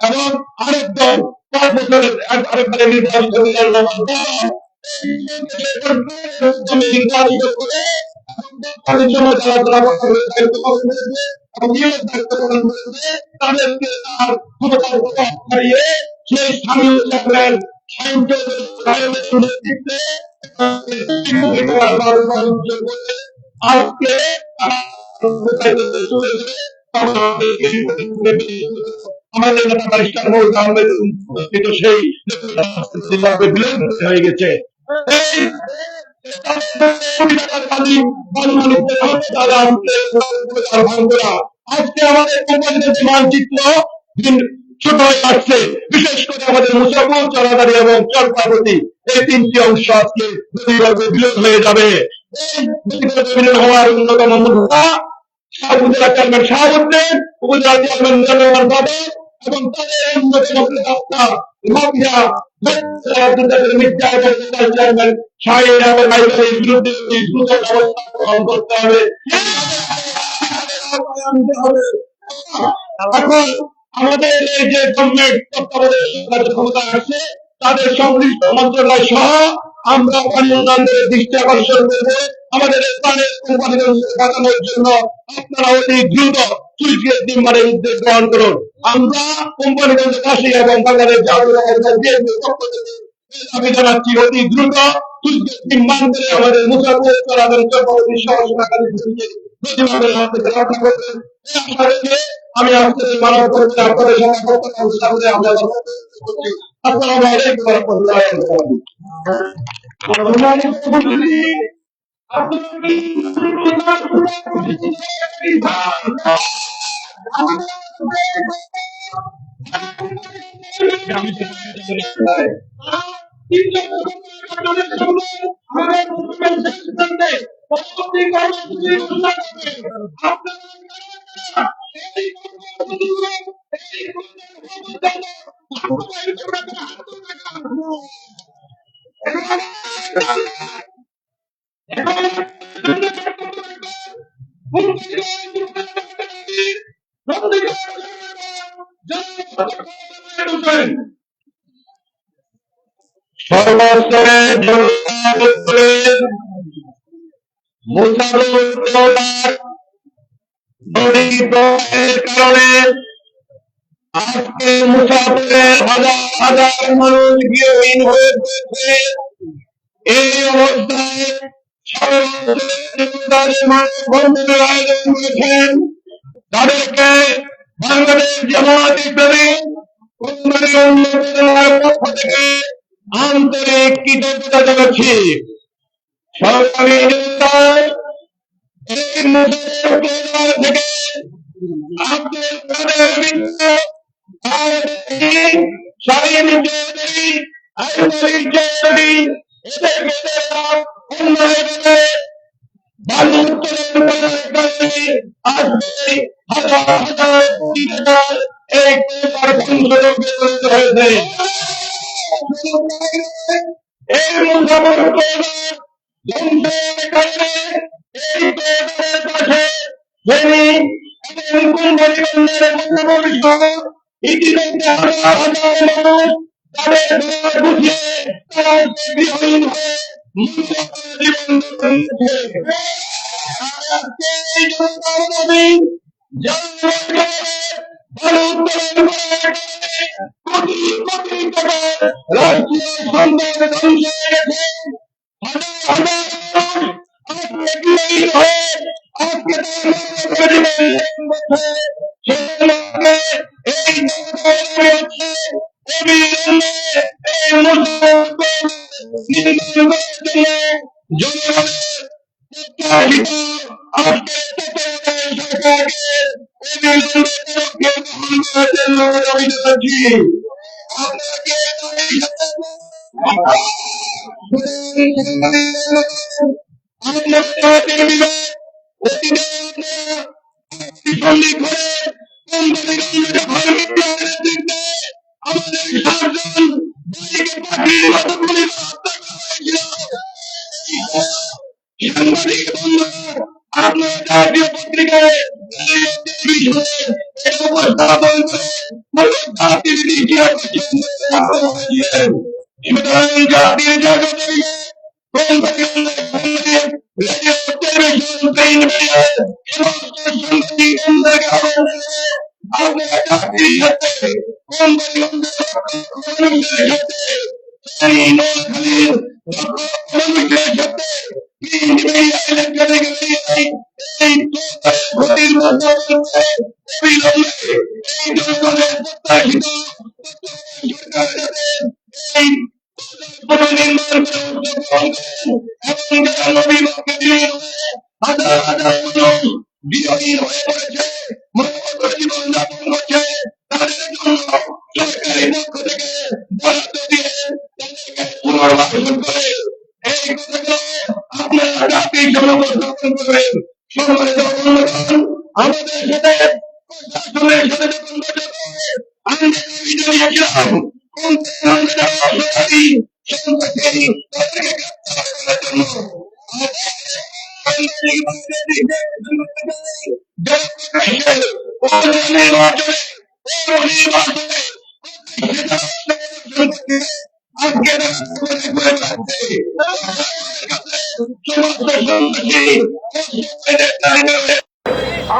এবং আরেকজন 5 বছরের আরেকবারের নির্বাচন করে তাদেরকে তার ক্ষমতার হারিয়ে সেই স্থানীয় সরকারের নেতৃত্বে আজকে আমাদের নেতা ব্যারিস্টার মৌলভী আহমেদ উপস্থিত সেই বিলম্ব হয়ে গেছে। আজকে আমাদের কোম্পানির যে মানচিত্র ছোট হয়ে আসছে, বিশেষ করে আমাদের মুসাফর চলাদারি এবং চরপাবতী এই তিনটি অংশ আজকে দুইভাবে বিলোপ হয়ে যাবে। এই বিলীন হওয়ার অন্যতম মুদ্রা উপজেলা চেয়ারম্যান শাহাবুদ্দিন, উপজেলা চেয়ারম্যান নিজামুল বাদল এবং তাদের অন্যতম প্রধান মাফিয়া মির্জা এবং চেয়ারম্যান শাহিন এবং আইনের বিরুদ্ধে দ্রুত ব্যবস্থা গ্রহণ করতে হবে। এখন আমাদের এই যে গভর্নমেন্ট তত্ত্বাবধায়ক সরকারের ক্ষমতা আছে, তাদের সংশ্লিষ্ট মন্ত্রণালয় সহ আমরা পানি উন্নয়নের দৃষ্টি আকর্ষণ করবো। আমাদের স্থানীয় কোম্পানিগুলো বাঁচানোর জন্য আপনারা অতি দ্রুত সুইচ গেট নির্মাণের উদ্যোগ গ্রহণ করুন। আমরা কোম্পানিগঞ্জবাসী এবং বাংলাদেশ আমি জানাচ্ছি অতি দ্রুত সুইচ গেট নির্মাণ করে আমাদের মুসাফর চলাচল চক্রবর্তী সহসভাকারী প্রতিবাদের হাতে রক্ষা করবেন। আমি আপনাদের মানব কর্মী আপনাদের সঙ্গে আমরা আসসালামু আলাইকুম ওয়া রাহমাতুল্লাহি ওয়া সর্বস্তরের কারণে আজকে মুসাফিরের হাজার হাজার মানুষ গৃহহীন হয়ে পড়েছে। এই অবস্থায় বন্ধুদের আয়োজন করেছেন, তাদেরকে বাংলাদেশ জামায়াত ইসলামী কোম্পানি উন্নয়নের পক্ষ থেকে আন্তরিক কৃতজ্ঞতা জানাচ্ছি। সরকারি এই মুসাফির থেকে আব্দুল কাদের মিন্টু শাহিন চৌধুরী আইনুল চৌধুরী এদেরকে অন্যভাবে বালু উত্তোলন আজকে হাজার হাজার এই পরিণত হয়েছে। এই মুসাফির ধ্বংসের কারণে এই পাশে ফেনী এবং কুম্ভীগঞ্জের সহ ইতিমধ্যে হাজার হাজার মানুষ তাদের ঘর গুছিয়ে তারা গৃহহীন হয়ে জীবন রাষ্ট্রীয় সম্পদ ধ্বংস হয়ে গেছে। পুনর্নির্মাণ করে উদ্যোগ এবং যারা নবী মাকে বিলীন হয়ে হাজার হাজার মানুষ বিজয়ী হয়ে পড়েছে, মনোবল জীবন যাপন করছে, তাদের জন্য সরকারি পক্ষ থেকে বরাদ্দ দিয়ে তাদেরকে পুনর্বাসন করে এই কথাগুলো আপনারা জাতির জনগণ করবেন। সম্মানিত বন্ধুগণ, আমাদের সাথে প্রশাসনের সাথে যখন বৈঠক হয়, আমরা দাবি জানিয়েছিলাম সরকারি সম্পত্তি তাদেরকে গ্রেপ্তার করার জন্য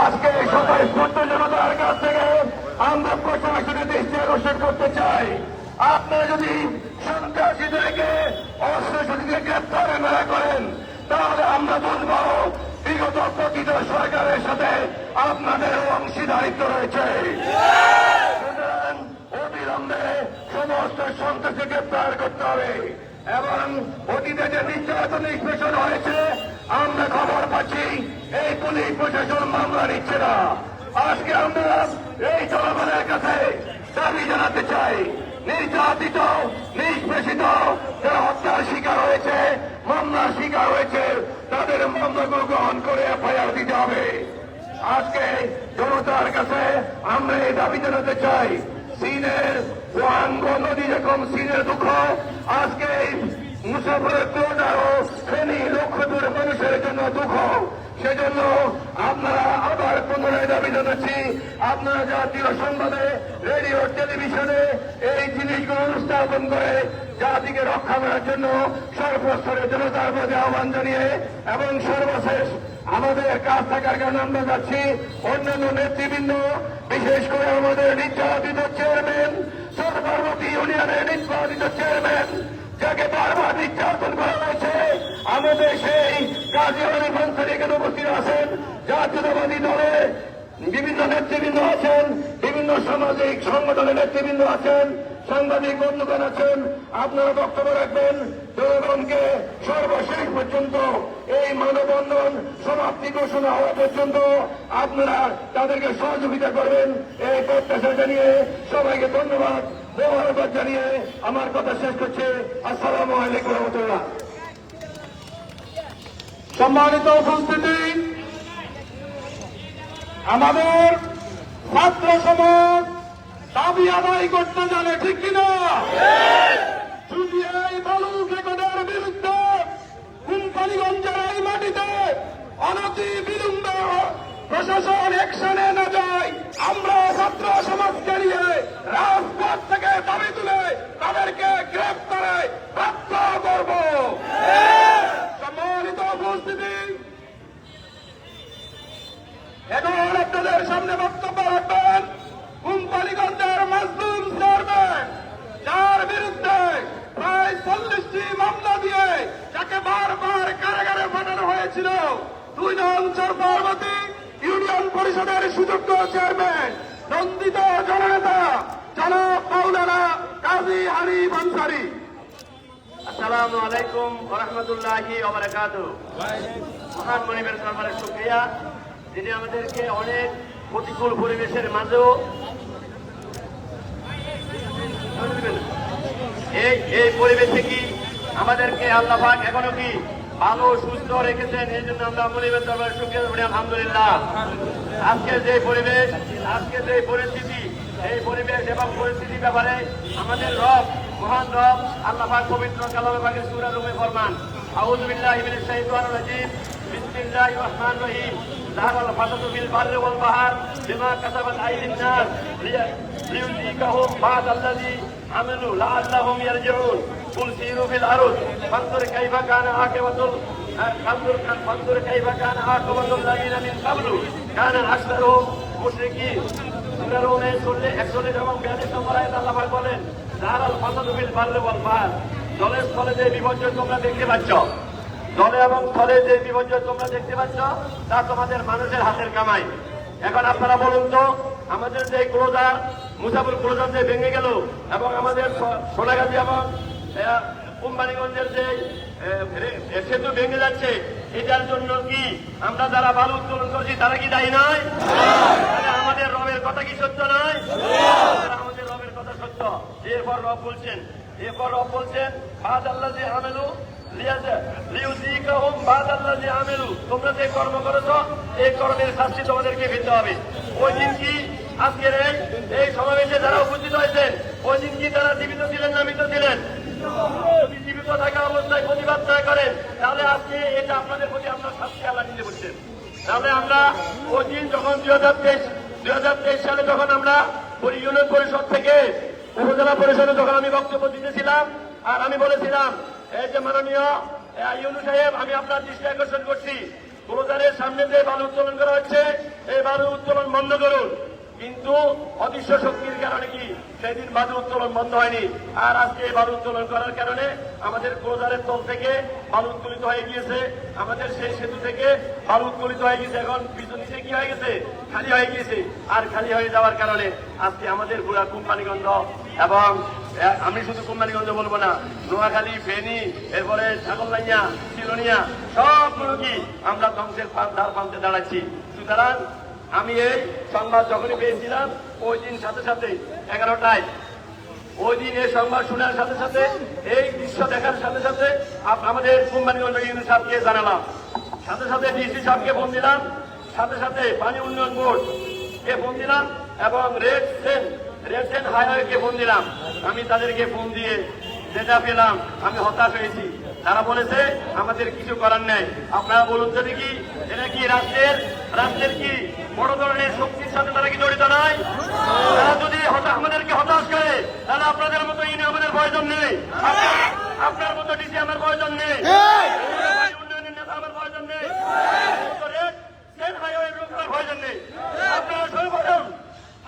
আজকে স্বতঃস্ফূর্ত জনতার কাছ থেকে আমরা প্রশাসনের দৃষ্টি আকর্ষণ করতে চাই। আপনারা যদি সন্ত্রাসীদেরকে অস্ত্র শক্তিকে গ্রেপ্তারে না করেন, তাহলে আমরা বলব বিগত প্রকৃত সরকারের সাথে আপনাদের অংশীদারিত্ব রয়েছে। সুতরাং অবিলম্বে সমস্ত সন্ত্রাসী গ্রেপ্তার করতে হবে এবং অতীতে যে নির্যাতন নিষ্পেষণ হয়েছে আমরা খবর পাচ্ছি এই পুলিশ প্রশাসন মামলা নিচ্ছে না। আজকে আমরা এই জনগণের কাছে দাবি জানাতে চাই, নির্যাতিত নিষ্পেষিত যারা হত্যার শিকার হয়েছে, মামলার শিকার হয়েছে, তাদের মামলাগুলো গ্রহণ করে এফআইআর দিতে হবে। আজকে জনতার কাছে আমরা এই দাবি জানাতে চাই, চীনের ওয়াঙ্গ নদী যখন চীনের দুঃখ, আজকে মুসাফরের ক্রোধারও ফেনী লক্ষ্যপুর মানুষের জন্য দুঃখ। সেজন্য আপনারা আবার পুনরায় দাবি জানাচ্ছি, আপনারা জাতীয় সংবাদে, রেডিও, টেলিভিশনে এই জিনিসগুলো উপস্থাপন করে জাতিকে রক্ষা করার জন্য সর্বস্তরের জনতার প্রতি আহ্বান জানিয়ে এবং সর্বশেষ আমাদের কাজ থাকার কারণে আমরা যাচ্ছি অন্যান্য নেতৃবৃন্দ, বিশেষ করে আমাদের নির্যাতিত চেয়ারম্যান, সর্বর্তী ইউনিয়নের নির্যাতিত চেয়ারম্যান যাকে বারবার নির্যাতন করা হয়েছে, আমাদের সেই কাজী আলী আনসারী এখানে উপস্থিত আছেন, জাতীয়তাবাদী দলে বিভিন্ন নেতৃবৃন্দ আছেন, বিভিন্ন সামাজিক সংগঠনের নেতৃবৃন্দ আছেন, সাংবাদিক বন্ধুগণ আছেন। আপনারা বক্তব্য রাখবেন, জনগণকে সর্বশেষ পর্যন্ত এই মানববন্ধন সমাপ্তি ঘোষণা হওয়া পর্যন্ত আপনারা তাদেরকে সহযোগিতা করবেন, এই প্রত্যাশা জানিয়ে সবাইকে ধন্যবাদ মোবারকবাদ জানিয়ে আমার কথা শেষ করছে। আসসালামু আলাইকুম রহমতুল্লাহ। সম্মানিত উপস্থিতি, আমাদের ছাত্র সমাজ দাবি আদায় করতে জানে, ঠিক কিনা? যদি এই বালু ফেকনের বিরুদ্ধে কোম্পানিগঞ্জের এই মাটিতে অনতি বিলম্বে প্রশাসন অ্যাকশনে না যায়, আমরা ছাত্র সমাজকে নিয়ে রাজপথ থেকে দাবি তুলে তাদেরকে গ্রেফতারে বাধ্য করব। সম্মানিত উপস্থিতি, এখন আপনাদের সামনে বক্তব্য রাখবেন কোম্পানিগঞ্জের মাজলুম চেয়ারম্যান, যার বিরুদ্ধে প্রায় 40টি মামলা দিয়ে যাকে বারবার কারাগারে পাঠানো হয়েছিল, 2 নং চরপার্বতী ইউনিয়ন পরিষদের সুযোগ্য চেয়ারম্যান, নন্দিত জননেতা জনাব মাওলানা কাজী হানিফ আনসারী। আসসালামু আলাইকুম ওয়া রাহমাতুল্লাহি ওয়া বারাকাতুহু। মহান মনিবের দরবারে শুকরিয়া, যিনি আমাদেরকে অনেক প্রতিকূল পরিবেশের মাঝেও এই পরিবেশে কি আমাদেরকে আল্লাহ পাক এখনো কি ভালো সুস্থ রেখেছেন, এই জন্য আমরা মনিবের দরবারে শুকরিয়া জানাই আলহামদুলিল্লাহ। আজকে যে পরিবেশ, আজকে যে পরিস্থিতি, এই পরিবেশ এবং পরিস্থিতির ব্যাপারে আমাদের রব, মহান রব আল্লাহ পাক পবিত্র কালামে পাকের সূরা রুমে ফরমান, আউযু বিল্লাহি মিনাশ শাইতানির রাজীম, বিসমিল্লাহির রহমানির রহিম, যাহারাল ফাসাদু ফিল বাররি ওয়াল বাহর বিমা কাসাবাত আইদিন নাস লিয়ুযিকাহুম বা'দাল্লাযী আমিলু লাআল্লাহুম ইয়ারজিউন কুল সিরু ফিল আরদ ফানজুর কাইফা কানা আকিবাতুল ফানজুর কাইফা কানা আকিবাতুল লাযিনা মিন ক্বাবলু কানা আকসারুহুম মুশরিকিন। সূরা রুমে 41 এবং 42 নম্বর আয়াতে আল্লাহ পাক বলেন, যাহারাল ফাসাদু ফিল বাররি ওয়াল বাহর, জলের স্থলে যে বিপর্যয় তোমরা দেখতে পাচ্ছ, জলে এবং স্থলে যে বিপর্যয় তোমরা দেখতে পাচ্ছ, তা তোমাদের মানুষের হাতের কামাই। এখন আপনারা বলুন তো, আমাদের যে ক্লোজার মুসাফির ক্লোজার যে ভেঙে গেল এবং আমাদের সোনাগাজী এবং কোম্পানিগঞ্জের যে সেতু ভেঙে যাচ্ছে, এটার জন্য কি আমরা যারা বালু উত্তোলন করছি তারা কি দায়ী নয়? তাহলে আমাদের রবের কথা কি সত্য নয়? আমাদের রবের কথা সত্য। এরপর রব বলছেন বাদ আল্লাহ যে আমেলু তোমরা যে কর্ম করেছ এই কর্মের শাস্তি তোমাদেরকে পেতে হবে। ওই দিন কি আজকের এই সমাবেশে যারা উপস্থিত হয়েছেন ওই দিন কি তারা জীবিত ছিলেন না মৃত ছিলেন? যদি জীবিত থাকা অবস্থায় প্রতিবাদ না করেন তাহলে আজকে এটা আপনাদের প্রতি আপনার শাস্তি আল্লাহ নিতে বলছেন। তাহলে আমরা ওই দিন যখন 2023 সালে যখন আমরা ইউনিয়ন পরিষদ থেকে উপজেলা পরিষদে যখন আমি বক্তব্য দিতেছিলাম আর আমি বলেছিলাম এই যে মাননীয় ইউনূস সাহেব, আমি আপনার দৃষ্টি আকর্ষণ করছি, ক্লোজারের সামনে যে বালু উত্তোলন করা হচ্ছে এই বালু উত্তোলন বন্ধ করুন। কিন্তু অদৃশ্য শক্তির কারণে কি সেদিন বালু উত্তোলন বন্ধ হয়নি। আর আজকে এই বালু উত্তোলন করার কারণে আমাদের ক্লোজারের তল থেকে বালু উত্তোলিত হয়ে গিয়েছে, আমাদের সেই সেতু থেকে বালু উত্তোলিত হয়ে গেছে, এখন পিছন নিচে কি হয়ে গেছে? খালি হয়ে গিয়েছে। আর খালি হয়ে যাওয়ার কারণে আজকে আমাদের পুরা কোম্পানিগঞ্জ এবং আমি শুধু কোম্পানিগঞ্জ বলবো না, নোয়াখালী, ফেনী, এরপরে ছাগলনাইয়া, চিলনিয়া সবগুলো কি আমরা ধ্বংসের ধার প্রান্তে দাঁড়াচ্ছি। সুতরাং আমি এই সংবাদ যখনই পেয়েছিলাম ওই দিন সাথে সাথে 11টায় ওই দিন এই সংবাদ শোনার সাথে সাথে এই দৃশ্য দেখার সাথে সাথে আমাদের কোম্পানিগঞ্জ ইউনিয়ন সাহেবকে জানালাম, সাথে সাথে ডিসি সাহেবকে ফোন দিলাম, সাথে সাথে পানি উন্নয়ন বোর্ড কে ফোন দিলাম এবং রেড সেন হাইওয়েকে ফোন দিলাম। আমি তাদেরকে ফোন দিয়ে যেটা পেলাম আমি হতাশ হয়েছি। তারা বলেছে আমাদের কিছু করার নেই। আপনারা বলুন তো দেখি, এটা কি রাষ্ট্রের কি বড় ধরনের শক্তির সাথে তারা কি জড়িত নয়? তারা যদি আমাদেরকে হতাশ করে তাহলে আপনাদের মতো ইনি আমাদের প্রয়োজন নেই, আপনার মতো ডিসি আমার প্রয়োজন নেই, উন্নয়নের নেতা আমার প্রয়োজন নেই, প্রয়োজন নেই। আপনারা শুরু করুন।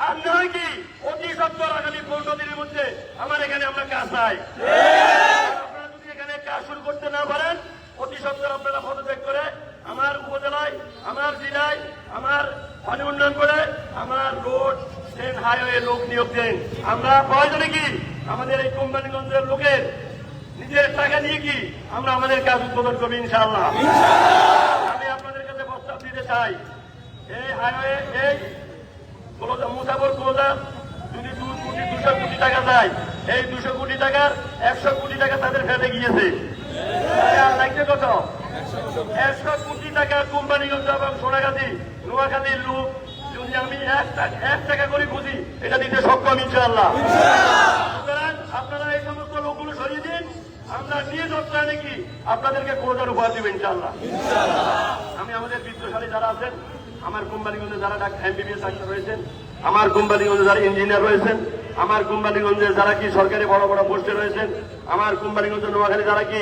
আর নয় কি অতি সত্তর আগামী 15 দিনের মধ্যে আমার এখানে আমরা কাজ চাই। আপনারা যদি এখানে কাজ শুরু করতে না পারেন অতি সত্তর আপনারা পদত্যাগ করে আমার উপজেলায়, আমার জেলায়, আমার পানি উন্নয়ন করে আমার রোড ট্রেন হাইওয়ে লোক নিয়োগ দেন। আমরা প্রয়োজনে কি আমাদের এই কোম্পানিগঞ্জের লোকের নিজের টাকা নিয়ে কি আমরা আমাদের কাজ উদ্বোধন করবো ইনশাআল্লাহ। আমি আপনাদের কাছে প্রস্তাব দিতে চাই, এই হাইওয়ে এই মুসাফর ক্লোজার যদি 200 কোটি টাকা যায়, এই 200 কোটি টাকার 100 কোটি টাকা তাদের ফেলে গিয়েছে। আর লাগছে কত? 100 কোটি টাকা কোম্পানিগঞ্জ এবং সোনাগাছি, নোয়াখালীর লোক যদি আমি 1 টাকা করে বুঝি এটা দিতে সক্ষম ইনশাআল্লাহ। সুতরাং আপনারা এই সমস্ত লোকগুলো সরিয়ে দিন, আমরা নিয়ে যাত্রা নাকি আপনাদেরকে ক্লোজার উপহার দিব ইনশাআল্লাহ। আমি আমাদের বিত্তশালী যারা আছেন, আমার কোম্পানিগঞ্জে যারা MBBS ডাক্তার রয়েছেন, আমার কোম্পানিগঞ্জে যারা ইঞ্জিনিয়ার রয়েছেন, আমার কোম্পানিগঞ্জে যারা কি সরকারি বড় বড় পোস্টে রয়েছেন, আমার কোম্পানিগঞ্জে নোয়াখালী যারা কি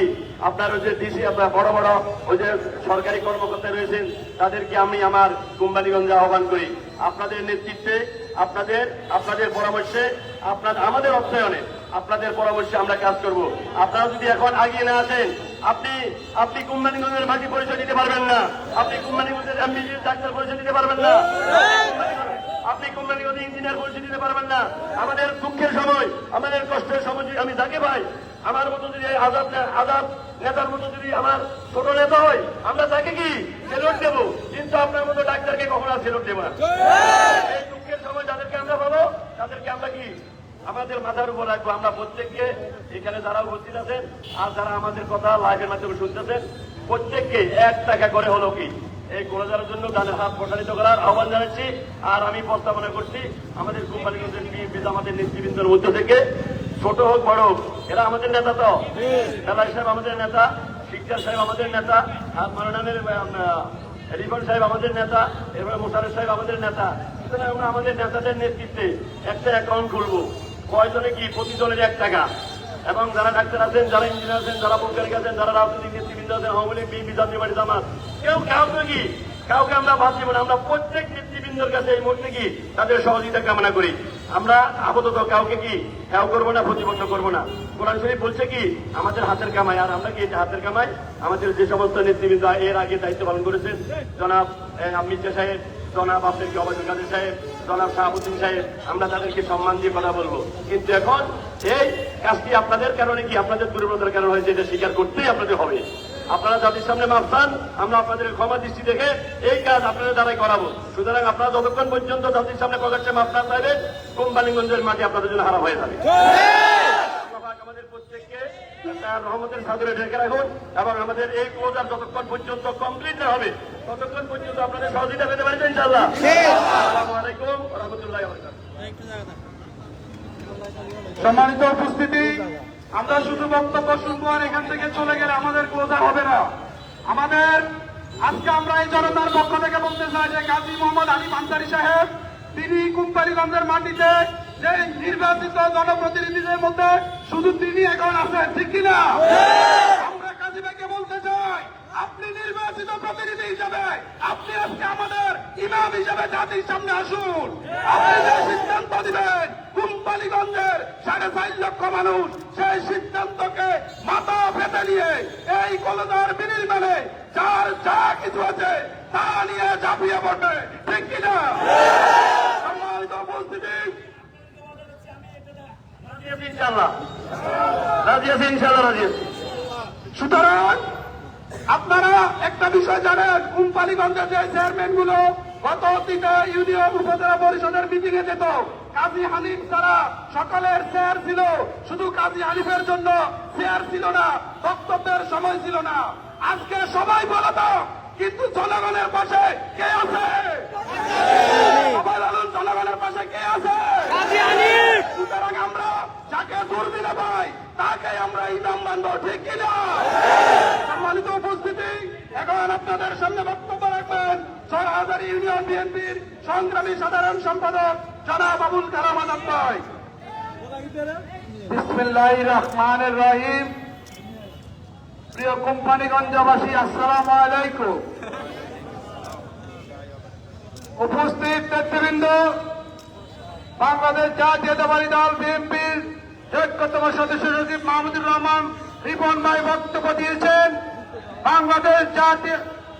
আপনার ওই যে ডিসি আপনার বড় বড় ওই যে সরকারি কর্মকর্তা রয়েছেন, তাদেরকে আমি আমার কোম্পানিগঞ্জে আহ্বান করি, আপনাদের নেতৃত্বে, আপনাদের পরামর্শে, আমাদের অর্থায়নে, আপনাদের পরামর্শে আমরা কাজ করব। আপনারা যদি এখন আগিয়ে না আসেন, আপনি কোম্পানিগঞ্জের মাটি পরিচয় দিতে পারবেন না, আপনি কোম্পানিগঞ্জের MBBS ডাক্তার পরিচয় দিতে পারবেন না, আপনি কোম্পানিগঞ্জে ইঞ্জিনিয়ার পরিচয় দিতে পারবেন না। আমাদের দুঃখের সময়, আমাদের কষ্টের সময় যদি আমি যাকে পাই, আমার মতো যদি আজাদ নেতার মতো যদি আমার ছোট নেতা হয়, আমরা তাকে কি সেলুট দেবো, কিন্তু আপনার মতো ডাক্তারকে কখনো সেলুট দেবো না। এই দুঃখের সময় যাদেরকে আমরা পাবো তাদেরকে আমরা কি আমাদের মাথার উপর রাখবো। আমরা প্রত্যেককে এখানে যারা উপস্থিত আছেন আর যারা আমাদের কথা লাইভের মাধ্যমে শুনতেছেন, প্রত্যেককে 1 টাকা করে হলো কি এই ক্লোজারের জন্য দানের হাত প্রসারিত করার আহ্বান জানাচ্ছি। আর আমি প্রস্তাবনা করছি আমাদের কোম্পানিগঞ্জের আমাদের নেতৃবৃন্দের মধ্য থেকে, ছোট হোক বড় হোক, এরা আমাদের নেতা, তো এলাই সাহেব আমাদের নেতা, শিকদার সাহেব আমাদের নেতা, আর মাননীয় রিফান সাহেব আমাদের নেতা, এরপরে মোশাররফ সাহেব আমাদের নেতা। সুতরাং আমরা আমাদের নেতাদের নেতৃত্বে একটা অ্যাকাউন্ট খুলবো, কয়জনে কি প্রতি জনের 1 টাকা, এবং যারা ডাক্তার আছেন, যারা ইঞ্জিনিয়ার আছেন, যারা বৈজ্ঞানিক আছেন, যারা রাজনৈতিক নেতৃবৃন্দ আছেন, আওয়ামী লীগ, বিএনপি, জাতীয় পার্টি, জামাত, কাউকে আমরা বাদ দিব না। আমরা প্রত্যেক নেতৃবৃন্দের কাছে এই মুহূর্তে কি তাদের সহযোগিতা কামনা করি। আমরা আপাতত কাউকে কি করবো না, প্রতিপন্ন করবো না। কোরআন শরীফ বলছে কি আমাদের হাতের কামাই, আর আমরা কি এটা হাতের কামাই। আমাদের যে সমস্ত নেতৃবৃন্দ এর আগে দায়িত্ব পালন করেছেন, জনাব মির্জা সাহেব, জনাব আপনার কি অবায়দুল কাদের সাহেব, জনাব শাহাবুদ্দিন সাহেব, আমরা তাদেরকে সম্মান দিয়ে কথা বলবো। কিন্তু এখন এই কাজটি আপনাদের কারণে কি আপনাদের দুর্বলতার কারণে হয়েছে, এটা স্বীকার করতেই আপনাদের হবে। আপনারা জাতির সামনে মাপ চান, আমরা আপনাদের ক্ষমা দৃষ্টি দেখে এই কাজ আপনাদের দ্বারাই করাবো। সুতরাং আপনারা যতক্ষণ পর্যন্ত জাতির সামনে প্রকাশ্যে মাপ না চাইবেন, কোম্পানিগঞ্জের মাটি আপনাদের জন্য হারাম হয়ে যাবে। আমাদের প্রত্যেককে তার রহমতের সাদরে ঢেকে রাখুন এবং আমাদের এই ক্লোজার যতক্ষণ পর্যন্ত কমপ্লিট না হবে ততক্ষণ পর্যন্ত আপনাদের সহযোগিতা পেতে পারেন ইনশাআল্লাহ। আসসালামু আলাইকুম ওয়া রাহমাতুল্লাহি ওয়া বারাকাতুহু। সম্মানিত উপস্থিতি, আমরা শুধু বক্তব্য শুনবো আর এখান থেকে চলে গেলে আমাদের ক্লোজার হবে না। আমাদের আজকে আমরা এই জনতার পক্ষ থেকে বলতে চাই যে কাজী মোহাম্মদ আলী আনসারী সাহেব, তিনি কোম্পানিগঞ্জের মাটিতে যে নির্বাচিত জনপ্রতিনিধিদের মধ্যে শুধু তিনি এখন আছেন, ঠিক কিনা? আমরা কাজী ভাইকে বলতে চাই, আপনি নির্বাচিত প্রতিনিধি হিসেবে আপনি আজকে আমাদের ইমাম হিসেবে জাতির সামনে আসুন। আপনি যে সিদ্ধান্ত দিবেন কোম্পানিগঞ্জের 4.5 লক্ষ মানুষ, সেই সিদ্ধান্তকে মাথা পেতে নিয়ে এই কলদার বিনির্মাণে যার যা কিছু আছে তা নিয়ে ঝাঁপিয়ে পড়বে, ঠিক কিনা? সম্মানিত উপস্থিতি, ইনশাআল্লাহ রাজি আছি, ইনশাআল্লাহ রাজি আছি। সুতরাং আপনারা একটা বিষয় জানেন, কোম্পানিগঞ্জের যে চেয়ারম্যান গুলো গত অতীতে ইউনিয়ন উপজেলা পরিষদের মিটিং এ যেত, কাজী হানিফ ছাড়া সকলের চেয়ার ছিল, শুধু কাজী হানিফের জন্য চেয়ার ছিল না, বক্তব্যের সময় ছিল না। আজকে সবাই বলো তো, কিন্তু জনগণের পাশে কে আছে? সবাই বলুন, জনগণের পাশে কে আছে? সুতরাং আমরা যাকে দুর্দিনে পাই তাকে আমরা ইমাম মানব, ঠিক কিনা? সম্মানিত উপস্থিতি, এখন আপনাদের সামনে বক্তব্য রাখবেন সরহাজারী ইউনিয়ন বিএনপির সংগ্রামী সাধারণ সম্পাদক জনাব আবুল কালাম আজাদ ভাই। বিসমিল্লাহির রহমানির রহিম। প্রিয় কোম্পানিগঞ্জবাসী, আসসালামু আলাইকুম। উপস্থিত নেতৃবৃন্দ, বাংলাদেশ জাতীয়তাবাদী দল বিএনপির যোগ্যতম সদস্য সচিব মাহমুদুর রহমান রিপন ভাই বক্তব্য দিয়েছেন। বাংলাদেশ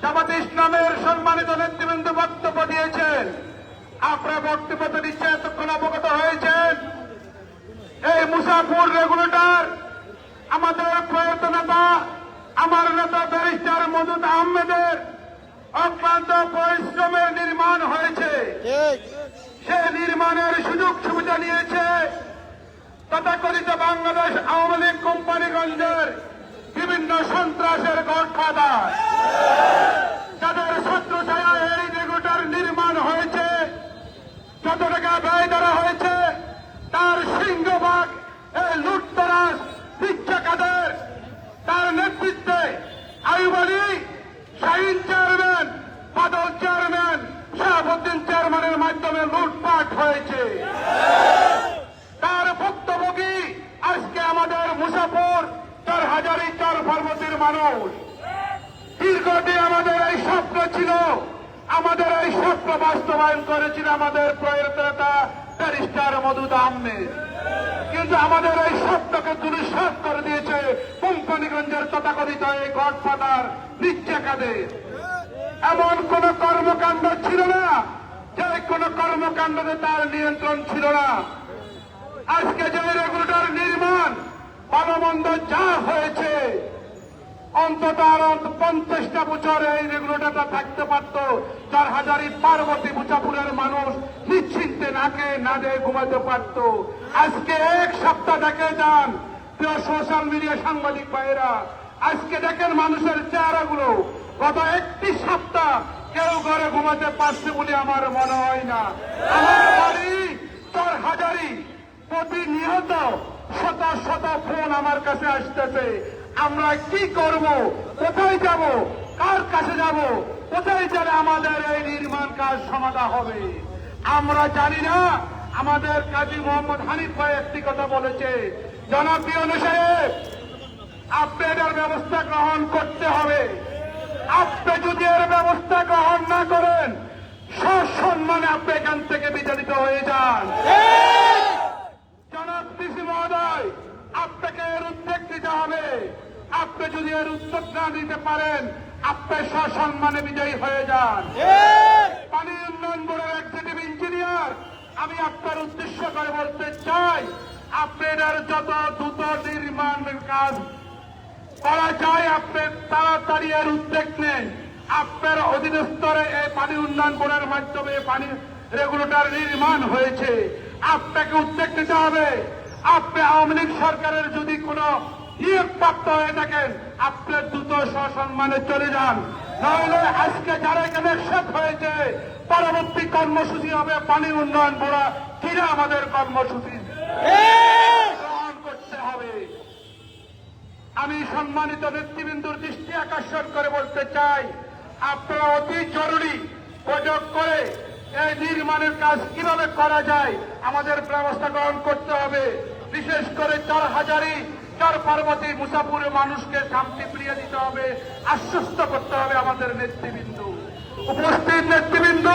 জামাত ইসলামের সম্মানিত নেতৃবৃন্দ বক্তব্য দিয়েছেন। আপনারা বক্তব্য তো নিশ্চয় এতক্ষণ অবগত হয়েছেন। এই মুসাফুর রেগুলেটর আমাদের প্রয়াত নেতা, আমার নেতা ব্যারিস্টার মদুদ আহমেদের অক্লান্ত পরিশ্রমের নির্মাণ হয়েছে। সে নির্মাণের সুযোগ সুবিধা নিয়েছে তথাকথিত বাংলাদেশ আওয়ামী লীগ কোম্পানিগঞ্জের বিভিন্ন সন্ত্রাসের গডফাদার, যাদের ছত্রছায়ায় এই রেগুলেটর নির্মাণ হয়েছে। যত টাকা ব্যয় করা হয়েছে তার সিংহভাগ এই লুটতরাজ ভিক্ষাকাদের, তার নেতৃত্বে আইয়ুব আলী, শাহীন চেয়ারম্যান, বাদল চেয়ারম্যান, শাহাবুদ্দিন চেয়ারম্যানের মাধ্যমে লুটপাট হয়েছে। তার ভুক্তভোগী আজকে আমাদের মুসাফর, চরহাজারী, চরফরমতির মানুষ। দীর্ঘদিন আমাদের এই স্বপ্ন ছিল, আমাদের এই স্বপ্ন বাস্তবায়ন করেছিল আমাদের প্রয়াত নেতা ব্যারিস্টার মদুদ আহমেদ। কিন্তু আমাদের এই স্বপ্নকে দুলিশ্বাস করে দিয়েছে কোম্পানিগঞ্জের তথাকথিত এই গডফাদার ভিক্ষাকাদের। এমন কোন কর্মকাণ্ড ছিল না যে কোন কর্মকাণ্ডে তার নিয়ন্ত্রণ ছিল না। আজকে যে রেগুলেটর নির্মাণ ভালো মন্দ যা হয়েছে, অন্তত আরো 50টা বছর এই রেগুলেটরটা থাকতে পারত। 4,000 পার্বতী মুসাফুরের মানুষ নিশ্চিন্তে নাকে না দিয়ে ঘুমাতে পারত। আজকে এক সপ্তাহ দেখে যান প্রিয় সোশ্যাল মিডিয়া সাংবাদিক ভাইয়েরা, আজকে দেখেন মানুষের চেহারাগুলো। গত 31 সপ্তাহ কেউ ঘরে ঘুমাতে পারছে বলে আমার মনে হয় না। আমার বাড়ি 4,000, প্রতিনিয়ত শত শত ফোন আমার কাছে আসতেছে। আমরা কি করব, কোথায় যাব, কার কাছে যাব, কোথায় গেলে আমাদের এই নির্মাণ কাজ সমাধা হবে? আমরা জানি না। আমাদের কাজী মোহাম্মদ হানিফ ভাই একটি কথা বলেছে, জনাব পিয়ন সাহেব, আপনি এটার ব্যবস্থা গ্রহণ করতে হবে। আপনি যদি এর ব্যবস্থা গ্রহণ না করেন, সসম্মানে আপনি এখান থেকে বিতাড়িত হয়ে যান। জনাব ডিসি মহোদয়, আপনাকে এর উদ্যোগ নিতে হবে। আপনি যদি এর উদ্যোগ না নিতে পারেন, আপনি সসম্মানে বিজয়ী হয়ে যান। পানি উন্নয়ন বোর্ডের এক্সিকিউটিভ ইঞ্জিনিয়ার ইঞ্জিনিয়ার, আমি আপনার উদ্দেশ্য করে বলতে চাই, আপনার যত দ্রুত নির্মাণ কাজ করা যায় আপনি তাড়াতাড়ি এর উদ্যোগ নেন। আপনার অধীনস্থরে এই পানি উন্নয়ন বোর্ডের মাধ্যমে পানি রেগুলেটর নির্মাণ হয়েছে, আপনাকে উদ্যোগ নিতে হবে। আপনি আওয়ামী লীগ সরকারের যদি কোনো নিয়োগ প্রাপ্ত হয়ে থাকেন, আপনার দ্রুত সসম্মানে চলে যান, নাহলে আজকে যারা এখানে শেষ হয়েছে পরবর্তী কর্মসূচি হবে পানি উন্নয়ন বোর্ড কিনা আমাদের কর্মসূচি গ্রহণ করতে হবে। আমি সম্মানিত নেতৃবৃন্দর দৃষ্টি আকর্ষণ করে বলতে চাই, আপনারা অতি জরুরি বৈঠক করে এই নির্মাণের কাজ কিভাবে করা যায় আমাদের ব্যবস্থা গ্রহণ করতে হবে। বিশেষ করে চর পার্বতী মুসাফুরের মানুষকে শান্তি ফিরিয়ে দিতে হবে, আশ্বস্ত করতে হবে আমাদের নেতৃবৃন্দ। উপস্থিত নেতৃবৃন্দ,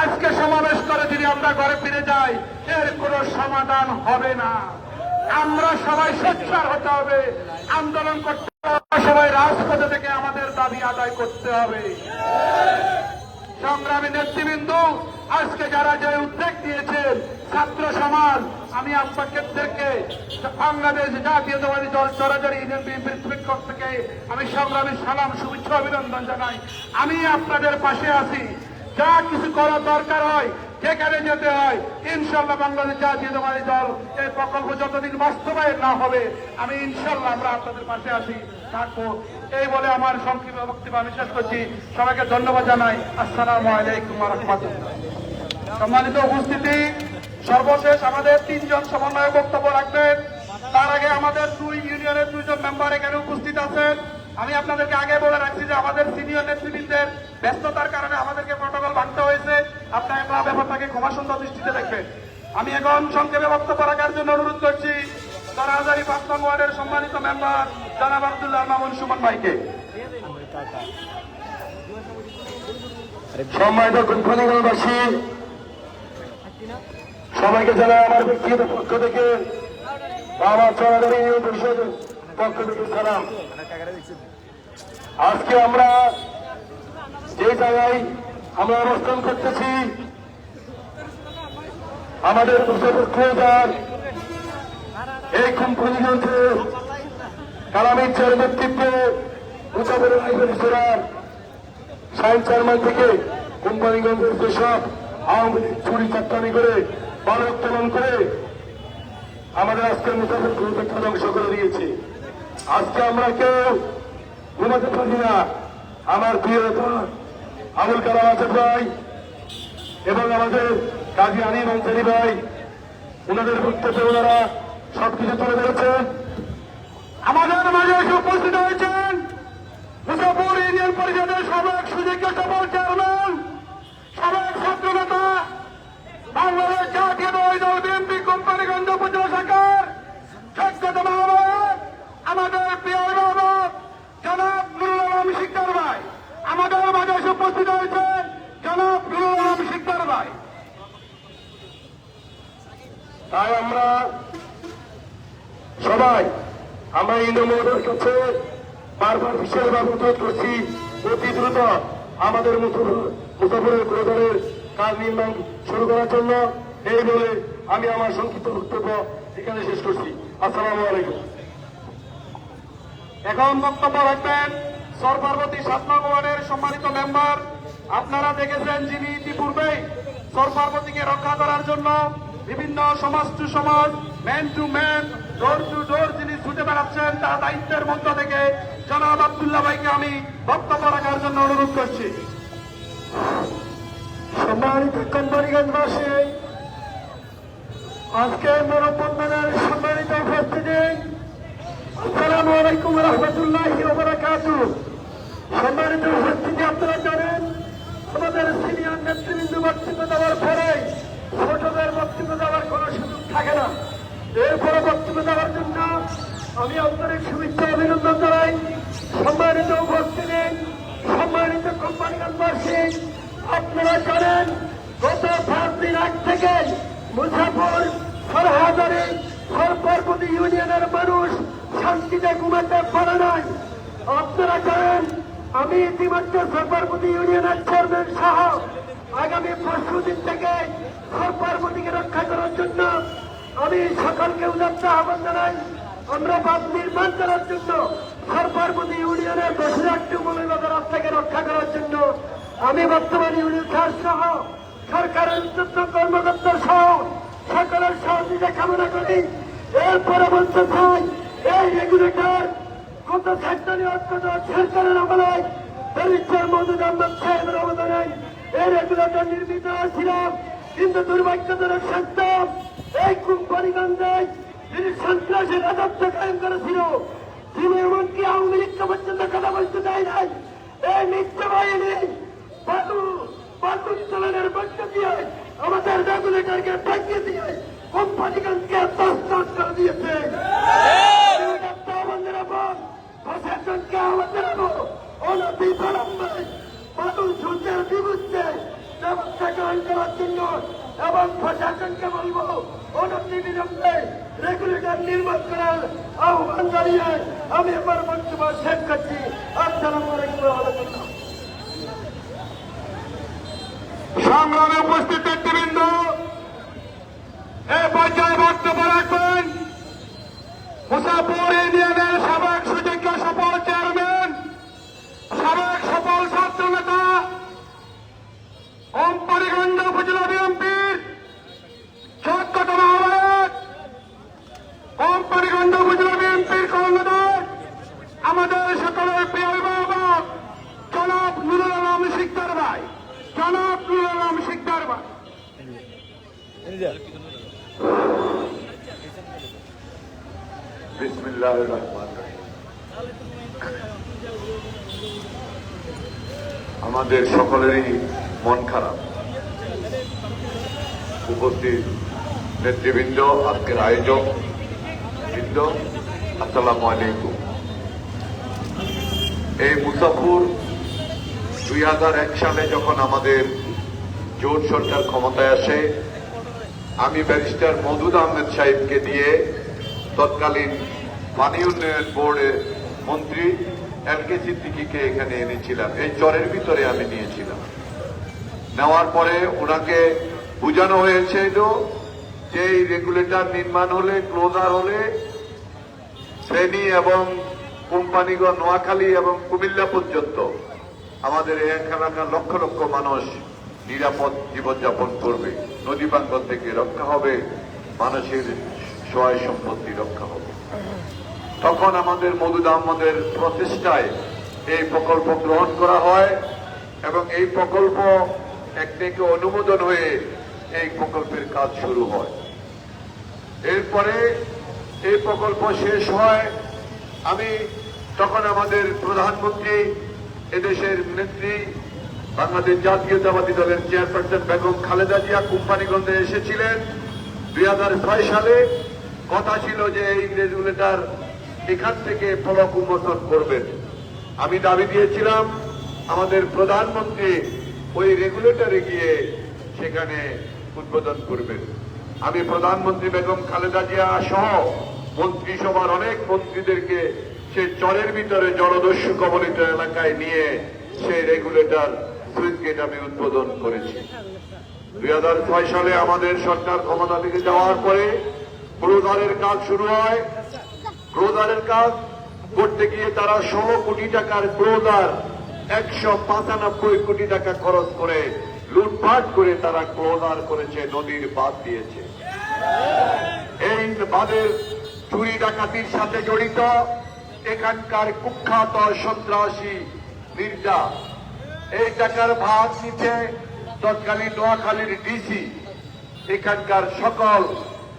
আজকে সমাবেশ করে যদি আমরা ঘরে ফিরে যাই এর কোনো সমাধান হবে না। আমরা সবাই সোচ্চার হতে হবে, আন্দোলন করতে হবে, সবাই রাজপথে থেকে আমাদের দাবি আদায় করতে হবে। সংগ্রামী নেতৃবৃন্দ, আজকে যারা যে উদ্যোগ দিয়েছেন ছাত্র সমাজ, আমি আপনাদেরকে বাংলাদেশ জাতীয়তাবাদী দল চরাচরি ইউনিয়ন বিএনপির পক্ষ থেকে আমি সংগ্রামী সালাম, শুভেচ্ছা, অভিনন্দন জানাই। আমি আপনাদের পাশে আছি, যা কিছু করা দরকার হয়, যেখানে যেতে হয়, ইনশাল্লাহ বাংলাদেশ জাতীয়তাবাদী দল এই প্রকল্প যতদিন বাস্তবায়ন না হবে আমি ইনশাল্লাহ আমরা আপনাদের পাশে আছি থাকবো। এই বলে আমার সংক্ষিপ্ত বক্তব্য আমি শেষ করছি। সবাইকে ধন্যবাদ জানাই। আসসালামু আলাইকুম ওয়া রাহমাতুল্লাহ। সম্মানিত উপস্থিতি, সর্বশেষ আমাদের 3 জন সমন্বয়ক বক্তব্য রাখবেন। তার আগে আমাদের 2 ইউনিয়নের 2 জন মেম্বার এখানে উপস্থিত আছেন। আমি আপনাদেরকে আগে বলে রাখছি যে আমাদের সিনিয়র নেতৃবৃন্দের ব্যস্ততার কারণে আমাদেরকে প্রটোকল ভাঙতে হয়েছে, আপনারা ব্যাপারটাকে ক্ষমা সুন্দর দৃষ্টিতে দেখবেন। আমি এখন সংক্ষেপে বক্তব্য রাখার জন্য অনুরোধ করছি সরাহাজারি 5 নং ওয়ার্ডের সম্মানিত মেম্বার জনাব আব্দুল্লাহ মামুন সুমন ভাইকে। সম্মানিত কোম্পানিগণবাসী, সবাইকে জানাই আমার ব্যক্তিগত পক্ষ থেকে, আমার চরাদারি ইউনিয়ন পরিষদের পক্ষ থেকে সালাম। আজকে আমরা যে জায়গায় আমরা অবস্থান করতেছি, আমাদের মুসাফির এই কোম্পানিগঞ্জে কালামিচ্ছার নেতৃত্বে মুসাফির আইবের সায়েন্স চেয়ারম্যান থেকে কোম্পানিগঞ্জের যেসব আওয়ামী লীগ চুরি চাকরি করে বাল উত্তোলন করে আমাদের আজকের মুসাফির গ্রুপটা ধ্বংস করে দিয়েছে। আজকে আমরা কেউ ঘুমাতে পারি না। আমার প্রিয় নেতা আবুল কালাম আজাদ ভাই এবং আমাদের কাজী আলী আনসারী ভাই, ওনাদের বক্তব্যে ওনারা সবকিছু তুলে ধরেছেন। আমাদের মাঝে এসে উপস্থিত হয়েছেন মুসাফির ইউনিয়ন পরিষদের সাবেক সুযোগ্য সফল চেয়ারম্যান, সাবেক ছাত্র নেতা, বাংলাদেশ জাতীয়তাবাদী দল বিএনপি কোম্পানিগঞ্জ উপজেলা শাখার যোগ্যতম আহ্বায়ক আমাদের প্রিয় অভিভাবক জনাব নুরুল আলম শিকদার ভাই। আমাদের মাঝে এসে উপস্থিত হয়েছেন জনাব নুরুল আলম শিকদার ভাই। তাই আমরা সবাই আমরা ইন্দ্রমোহনের কাছে বারবার বিশেষভাবে অনুরোধ করছি, অতি দ্রুত আমাদের মুসাফিরের গ্রহণের কাজ নির্মাণ শুরু করার জন্য। এই বলে আমি আমার সংক্ষিপ্ত বক্তব্য এখানে শেষ করছি। আসসালামু আলাইকুম। এখন বক্তব্য রাখবেন সর পার্বতী 7 নং ওয়ার্ডের সম্মানিত মেম্বার। আপনারা দেখেছেন যিনি ইতিপূর্বেই সর পার্বতীকে রক্ষা করার জন্য বিভিন্ন সমাজ টু সমাজ, man to man, door to door যিনি ছুটে বেড়াচ্ছেন, তার দায়িত্বের মধ্য থেকে জনাব আব্দুল্লাহ ভাইকে আমি বক্তব্য রাখার জন্য অনুরোধ করছি। সম্মানিত কোম্পানিগঞ্জবাসী, আজকে মানববন্ধনের সম্মানিত উপস্থিতি, আসসালামু আলাইকুম রহমতুল্লাহি ওয়া বারাকাতুহু। সম্মানিত উপস্থিতি, আপনারা জানেন আমাদের সিনিয়র নেতৃবৃন্দ বক্তব্য দেওয়ার পরে ছোটদের বক্তব্য দেওয়ার কোনো সুযোগ থাকে না। এরপরে বক্তব্য দেওয়ার জন্য আমি আন্তরিক শুভেচ্ছা অভিনন্দন জানাই। সম্মানিত উপস্থিতি, সম্মানিত কোম্পানিগঞ্জবাসী, আপনারা জানেন গত 5 দিন আগ থেকে মুসাফির সরহাজারি সর পার্বতী ইউনিয়নের মানুষ শান্তিতে ঘুমাতে পারে নাই। আপনারা জানেন আমি ইতিমধ্যে সর পার্বতী ইউনিয়নের চেয়ারম্যান সহ আগামী পরশু দিন থেকে সরকারপতিকে রক্ষা করার জন্য আমি সকলকে উদাত্ত আহ্বান জানাই। আমরা বাঁধ নির্মাণ করার জন্য সরকারপতি ইউনিয়নের 10,000টি মৌলিক রাস্তাকে রক্ষা করার জন্য আমি বর্তমান ইউনিয়ন সহ সরকারের উচ্চ কর্মকর্তা সহ সকলের সহযোগিতা কামনা করি। এরপরে বলতে চাই, এই রেগুলেটর গত সেক্টরে অন্তত সরকারের আমলায় ব্যারিস্টার মওদুদ আহমদ সাহেবের অবদানে এই রেগুলেটর নির্মিত হয়েছিল। কিন্তু দুর্ভাগ্যজনক সত্য, এই কোম্পানিগঞ্জে যিনি সন্ত্রাসের রাজত্ব কায়েম করেছিল, তিনি এমনকি আওয়ামী লীগকে পর্যন্ত কথা বলতে দেয় নাই। এই মিথ্যা বাহিনী বালু উত্তোলনের মধ্য দিয়ে আমাদের রেগুলেটরকে ভাঙিয়ে দিয়ে কোম্পানিগঞ্জকে তছনছ করে দিয়েছে। আহ্বান জানাবো, প্রশাসনকে আহ্বান জানাবো, অনতিবিলম্বে বালু শুল্কের বিরুদ্ধে ব্যবস্থা গ্রহণ করার জন্য এবং প্রশাসনকে বলবো অনতিবিলম্বে রেগুলেটর নির্মাণ করার আহ্বান জানিয়ে আমি আমার বক্তব্য শেষ করছি। আসসালামু আলাইকুম ওয়া রাহমাতুল্লাহ। সংগ্রামে উপস্থিত নেতৃবৃন্দ, এ পর্যায়ে বক্তব্য রাখবেন মুসাফর ইউনিয়নের সাবেক সুযোগ্য সফল চেয়ারম্যান, সাবেক সফল ছাত্র নেতা, কোম্পানিগঞ্জ উপজেলা বিএনপির সত্যতম আহ্বায়ক, কোম্পানিগঞ্জ উপজেলা বিএনপির কর্ণধার, আমাদের সকলের প্রিয় অভিভাবক জনাব নুরুল আলম শিকদার ভাই, জনাব নুরুল আলম শিকদার ভাই। বিসমিল্লাহির রহমানির রহিম। আমাদের সকলেরই মন খারাপ। উপস্থিত নেতৃবৃন্দ, আজকের আয়োজক বৃন্দ, আসসালামু আলাইকুম। এই মুসাফর 2001 সালে যখন আমাদের জোট সরকার ক্ষমতায় আসে, আমি ব্যারিস্টার মওদুদ আহমেদ সাহেবকে দিয়ে তৎকালীন পানি উন্নয়ন বোর্ডের মন্ত্রী LK সিদ্দিকীকে এখানে এনেছিলাম। এই চরের ভিতরে আমি নিয়েছিলাম। নেওয়ার পরে ওনাকে বোঝানো হয়েছিল যে এই রেগুলেটর নির্মাণ হলে, ক্লোজার হলে ফেনী এবং কোম্পানিগঞ্জ, নোয়াখালী এবং কুমিল্লা পর্যন্ত আমাদের এখানকার লক্ষ লক্ষ মানুষ নিরাপদ জীবনযাপন করবে, নদী প্রাঙ্গণ থেকে রক্ষা হবে, মানুষের সহায় সম্পত্তি রক্ষা হবে। তখন আমাদের মওদুদ আহমদের প্রচেষ্টায় এই প্রকল্প গ্রহণ করা হয় এবং এই প্রকল্প একদিকে অনুমোদন হয়ে এই প্রকল্পের কাজ শুরু হয়। এরপরে এই প্রকল্প শেষ হয়। আমি তখন আমাদের প্রধানমন্ত্রী, এদেশের নেত্রী, বাংলাদেশ জাতীয়তাবাদী দলের চেয়ারপারসন বেগম খালেদা জিয়া কোম্পানিগঞ্জে এসেছিলেন 2006 সালে। কথা ছিল যে এই রেগুলেটর এখান থেকে ফলক উন্মোচন করবেন। আমি দাবি দিয়েছিলাম আমাদের প্রধানমন্ত্রী ওই রেগুলেটরে গিয়ে সেখানে উদ্বোধন করবেন। আমি প্রধানমন্ত্রী বেগম খালেদা জিয়া সহ মন্ত্রিসভার অনেক মন্ত্রীদেরকে সে চরের ভিতরে জলদস্যু কবলিত এলাকায় নিয়ে সেই রেগুলেটর সুইচ গেট আমি উদ্বোধন করেছি। 2006 সালে আমাদের সরকার ক্ষমতা থেকে যাওয়ার পরে ক্লোজারের কাজ শুরু হয়। ক্লোজারের কাজ করতে গিয়ে তারা 16 কোটি টাকার ক্লোজার 195 কোটি টাকা খরচ করে লুটপাট করে তারা ক্লোজার করেছে, নদীর বাঁধ দিয়েছে। এই বাঁধের চুরি ডাকাতির সাথে জড়িত এখানকার কুখ্যাত সন্ত্রাসী মির্জা। এই টাকার ভাগ নিচ্ছে তৎকালীন নোয়াখালীর ডিসি। এখানকার সকল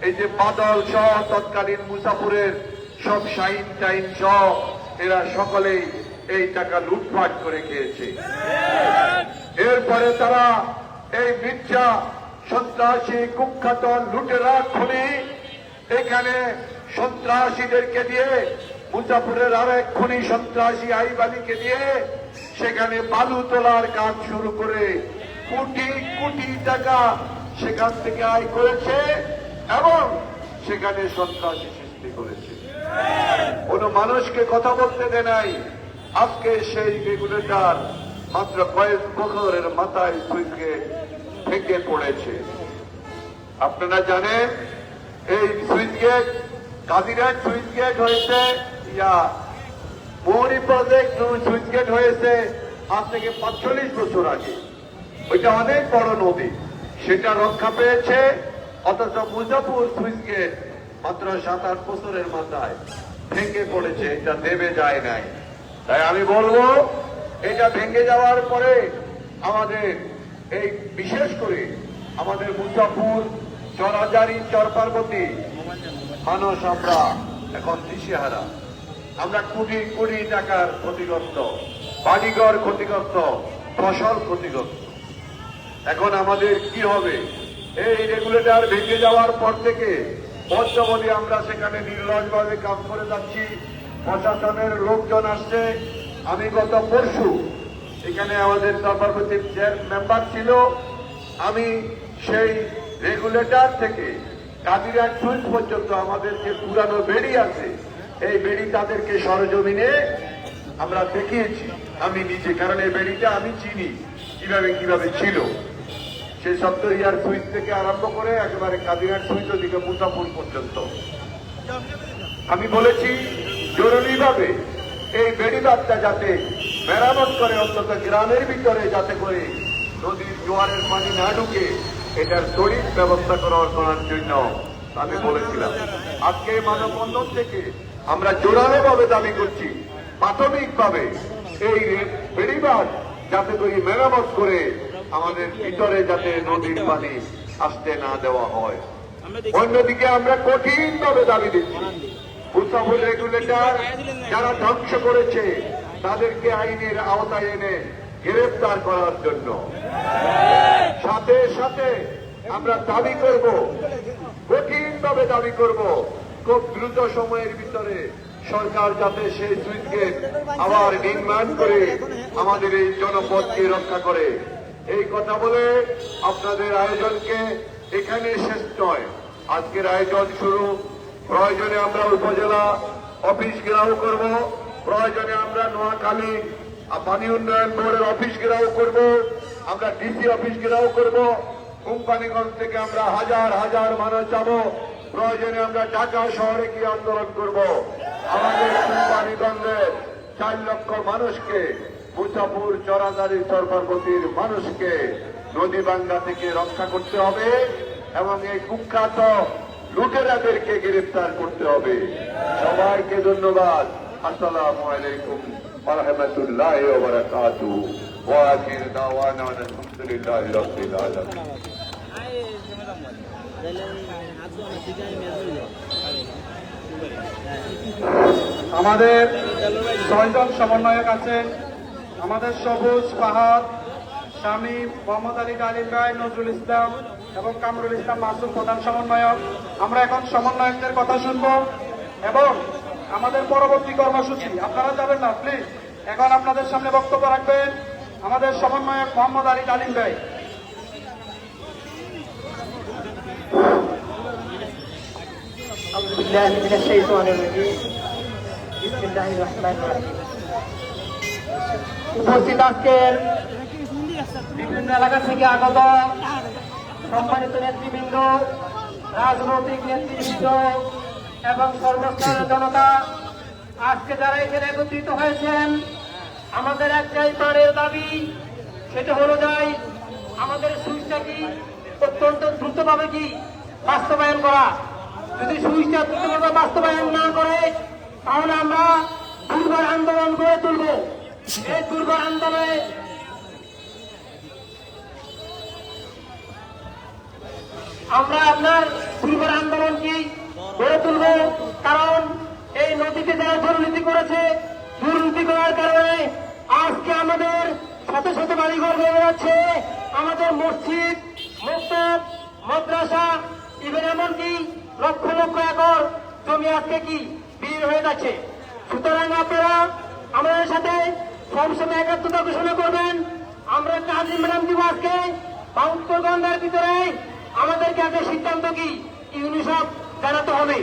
এই যে বাদল সহ তৎকালীন মুসাফরের সব শাইন টাইন সহ এরা সকলেই এই টাকা লুটপাট করে খেয়েছে। এরপরে তারা এই মির্জা সন্ত্রাসী কুখ্যাত লুটেরা খুনি এখানে সন্ত্রাসীদেরকে দিয়ে, মুজাফরের আরেক খুনি সন্ত্রাসী আইবালিকে দিয়ে সেখানে বালু তোলার কাজ শুরু করে কোটি কোটি টাকা সেখান থেকে আয় করেছে এবং সেখানে সন্ত্রাসী সৃষ্টি করেছে। কোন মানুষকে কথা বলতে দেয় নাই। আজকে সেই রেগুলেটর মাত্র কয়েক বছরের মাথায় সুইচ গেট ভেঙে পড়েছে। আপনারা জানেন এই switch gate Kazirat switch gate হয়েছে মৌরি প্রজেক্ট সুইচ গেট হয়েছে আজ থেকে ৪৫ বছর আগে। ওইটা অনেক বড় নদী, সেটা রক্ষা পেয়েছে, অথচ মুজাফর সুইচ গেট মাত্র ৭-৮ বছরের মাথায় ভেঙে পড়েছে, এটা দেবে যায় নাই। তাই আমি বলবো এটা ভেঙে যাওয়ার পরে আমাদের এই বিশেষ করে আমাদের মুজাফর, চরহাজারি, চরপার্বতী মানুষ আমরা এখন দিশেহারা। আমরা কোটি কোটি টাকার ক্ষতিগ্রস্ত, বাড়িঘর ক্ষতিগ্রস্ত, ফসল ক্ষতিগ্রস্ত। এখন আমাদের কি হবে? এই রেগুলেটর ভেঙে যাওয়ার পর থেকে পঞ্চবলী আমরা সেখানে নির্লজভাবে কাজ করে যাচ্ছি। প্রশাসনের লোকজন আসছে। আমি গত পরশু এখানে আমাদের চরপার্বতীর চেয়ার মেম্বার ছিল, আমি সেই রেগুলেটর থেকে কাজিরাট সুইচ পর্যন্ত আমাদের যে পুরানো বেড়ি আছে এই বেড়ি তাদেরকে সরজমিনে আমরা দেখিয়েছি আমি নিজে, কারণ এই বেড়িটা আমি চিনি কিভাবে ছিল। সেই ৭০ ইয়ার সুইচ থেকে আরম্ভ করে একেবারে কাজিরাট সুইচ ওদিকে মুজাফর পর্যন্ত আমি বলেছি জরুরিভাবে এই বেড়িবাঁধটা যাতে মেরামত করে, অন্তত গ্রামের ভিতরে যাতে করে নদীর জোয়ারের পানি না ঢুকে এটার তড়িৎ ব্যবস্থা করার জন্য আমি বলেছিলাম। আজকে মানববন্ধন থেকে আমরা জোরালোভাবে দাবি করছি, প্রাথমিকভাবে এই বেড়িবাঁধ যাতে করে মেরামত করে আমাদের ভিতরে যাতে নদীর পানি আসতে না দেওয়া হয়। অন্যদিকে আমরা কঠিনভাবে দাবি দিচ্ছি মুজাফর রেগুলেটর যারা ধ্বংস করেছে তাদেরকে আইনের আওতায় এনে গ্রেফতার করার জন্য। সাথে সাথে আমরা দাবি করব, কঠিনভাবে দাবি করব, খুব দ্রুত সময়ের ভিতরে সরকার যাতে সেই সুইচ গেট আবার নির্মাণ করে আমাদের এই জনপদকে রক্ষা করে। এই কথা বলে আপনাদের আয়োজনকে এখানে শেষ নয়, আজকের আয়োজন শুরু। প্রয়োজনে আমরা উপজেলা অফিস ঘেরাও করব, প্রয়োজনে আমরা নোয়াখালী পানি উন্নয়ন বোর্ডের অফিস ঘেরাও করব, আমরা ডিসি অফিস ঘেরাও করব, কোম্পানিগঞ্জ থেকে আমরা হাজার হাজার মানুষ যাব, প্রয়োজনে আমরা ঢাকা শহরে গিয়ে আন্দোলন করব। আমাদের কোম্পানিগঞ্জের ৪ লক্ষ মানুষকে, মুজাফর, চরহাজারি, চরপার্বতীর মানুষকে নদী ভাঙ্গা থেকে রক্ষা করতে হবে এবং এই কুখ্যাত লুটেরাদেরকে গ্রেফতার করতে হবে। সবাইকে ধন্যবাদ। আসসালামু আলাইকুম ওয়া রাহমাতুল্লাহি ওয়া বারাকাতুহু ওয়া আখির দাওয়ানা আলহামদুলিল্লাহি রাব্বিল আলামিন। আমাদের ৬ জন সমন্বয়ক আছেন। আমাদের সবুজ, ফাহাদ, শামীম, মোহাম্মদ আলী ডালিম ভাই, নজরুল ইসলাম এবং কামরুল ইসলাম মাসুদ প্রধান সমন্বয়ক। আমরা এখন সমন্বয়কদের কথা শুনব এবং আমাদের পরবর্তী কর্মসূচি। আপনারা যাবেন না প্লিজ, এখন আপনাদের সামনে বক্তব্য রাখবেন আমাদের সমন্বয়ক মোহাম্মদ আলী ডালিম ভাই। উপস্থিত আজকের বিভিন্ন এলাকা থেকে আগত সম্মানিত নেতৃবৃন্দ, রাজনৈতিক নেতৃবৃন্দ এবং সর্বস্তরের জনতা, আজকে যারা এখানে একত্রিত হয়েছেন, আমাদের একটাই প্রাণের দাবি, সেটা হলো যাই আমাদের সুইচটা কি অত্যন্ত দ্রুতভাবে কি বাস্তবায়ন করা। যদি সুইচটা দ্রুতভাবে বাস্তবায়ন না করে তাহলে আমরা দুর্বার আন্দোলন গড়ে তুলব। এই দুর্বার আন্দোলনে আমরা আপনার দুর্বার আন্দোলন কি গড়ে তুলব, কারণ এই নদীতে যারা দুর্নীতি করেছে, দুর্নীতি করার কারণে আজকে আমাদের শত শত বাড়িঘর ভেঙে যাচ্ছে, আমাদের মসজিদ, মক্তব, মাদ্রাসা, ইভেন এমনকি লক্ষ লক্ষ একর জমি আজকে কি বিলীন হয়ে যাচ্ছে। সুতরাং আপনারা আমাদের সাথে সবসময় একাত্মতা ঘোষণা করবেন। আমরা একটা হাজির ম্যাডাম দিব আজকে ৭২ ঘন্টার ভিতরে আমাদেরকে একটা সিদ্ধান্ত কি ইউনিসেফ জানাতে হবে।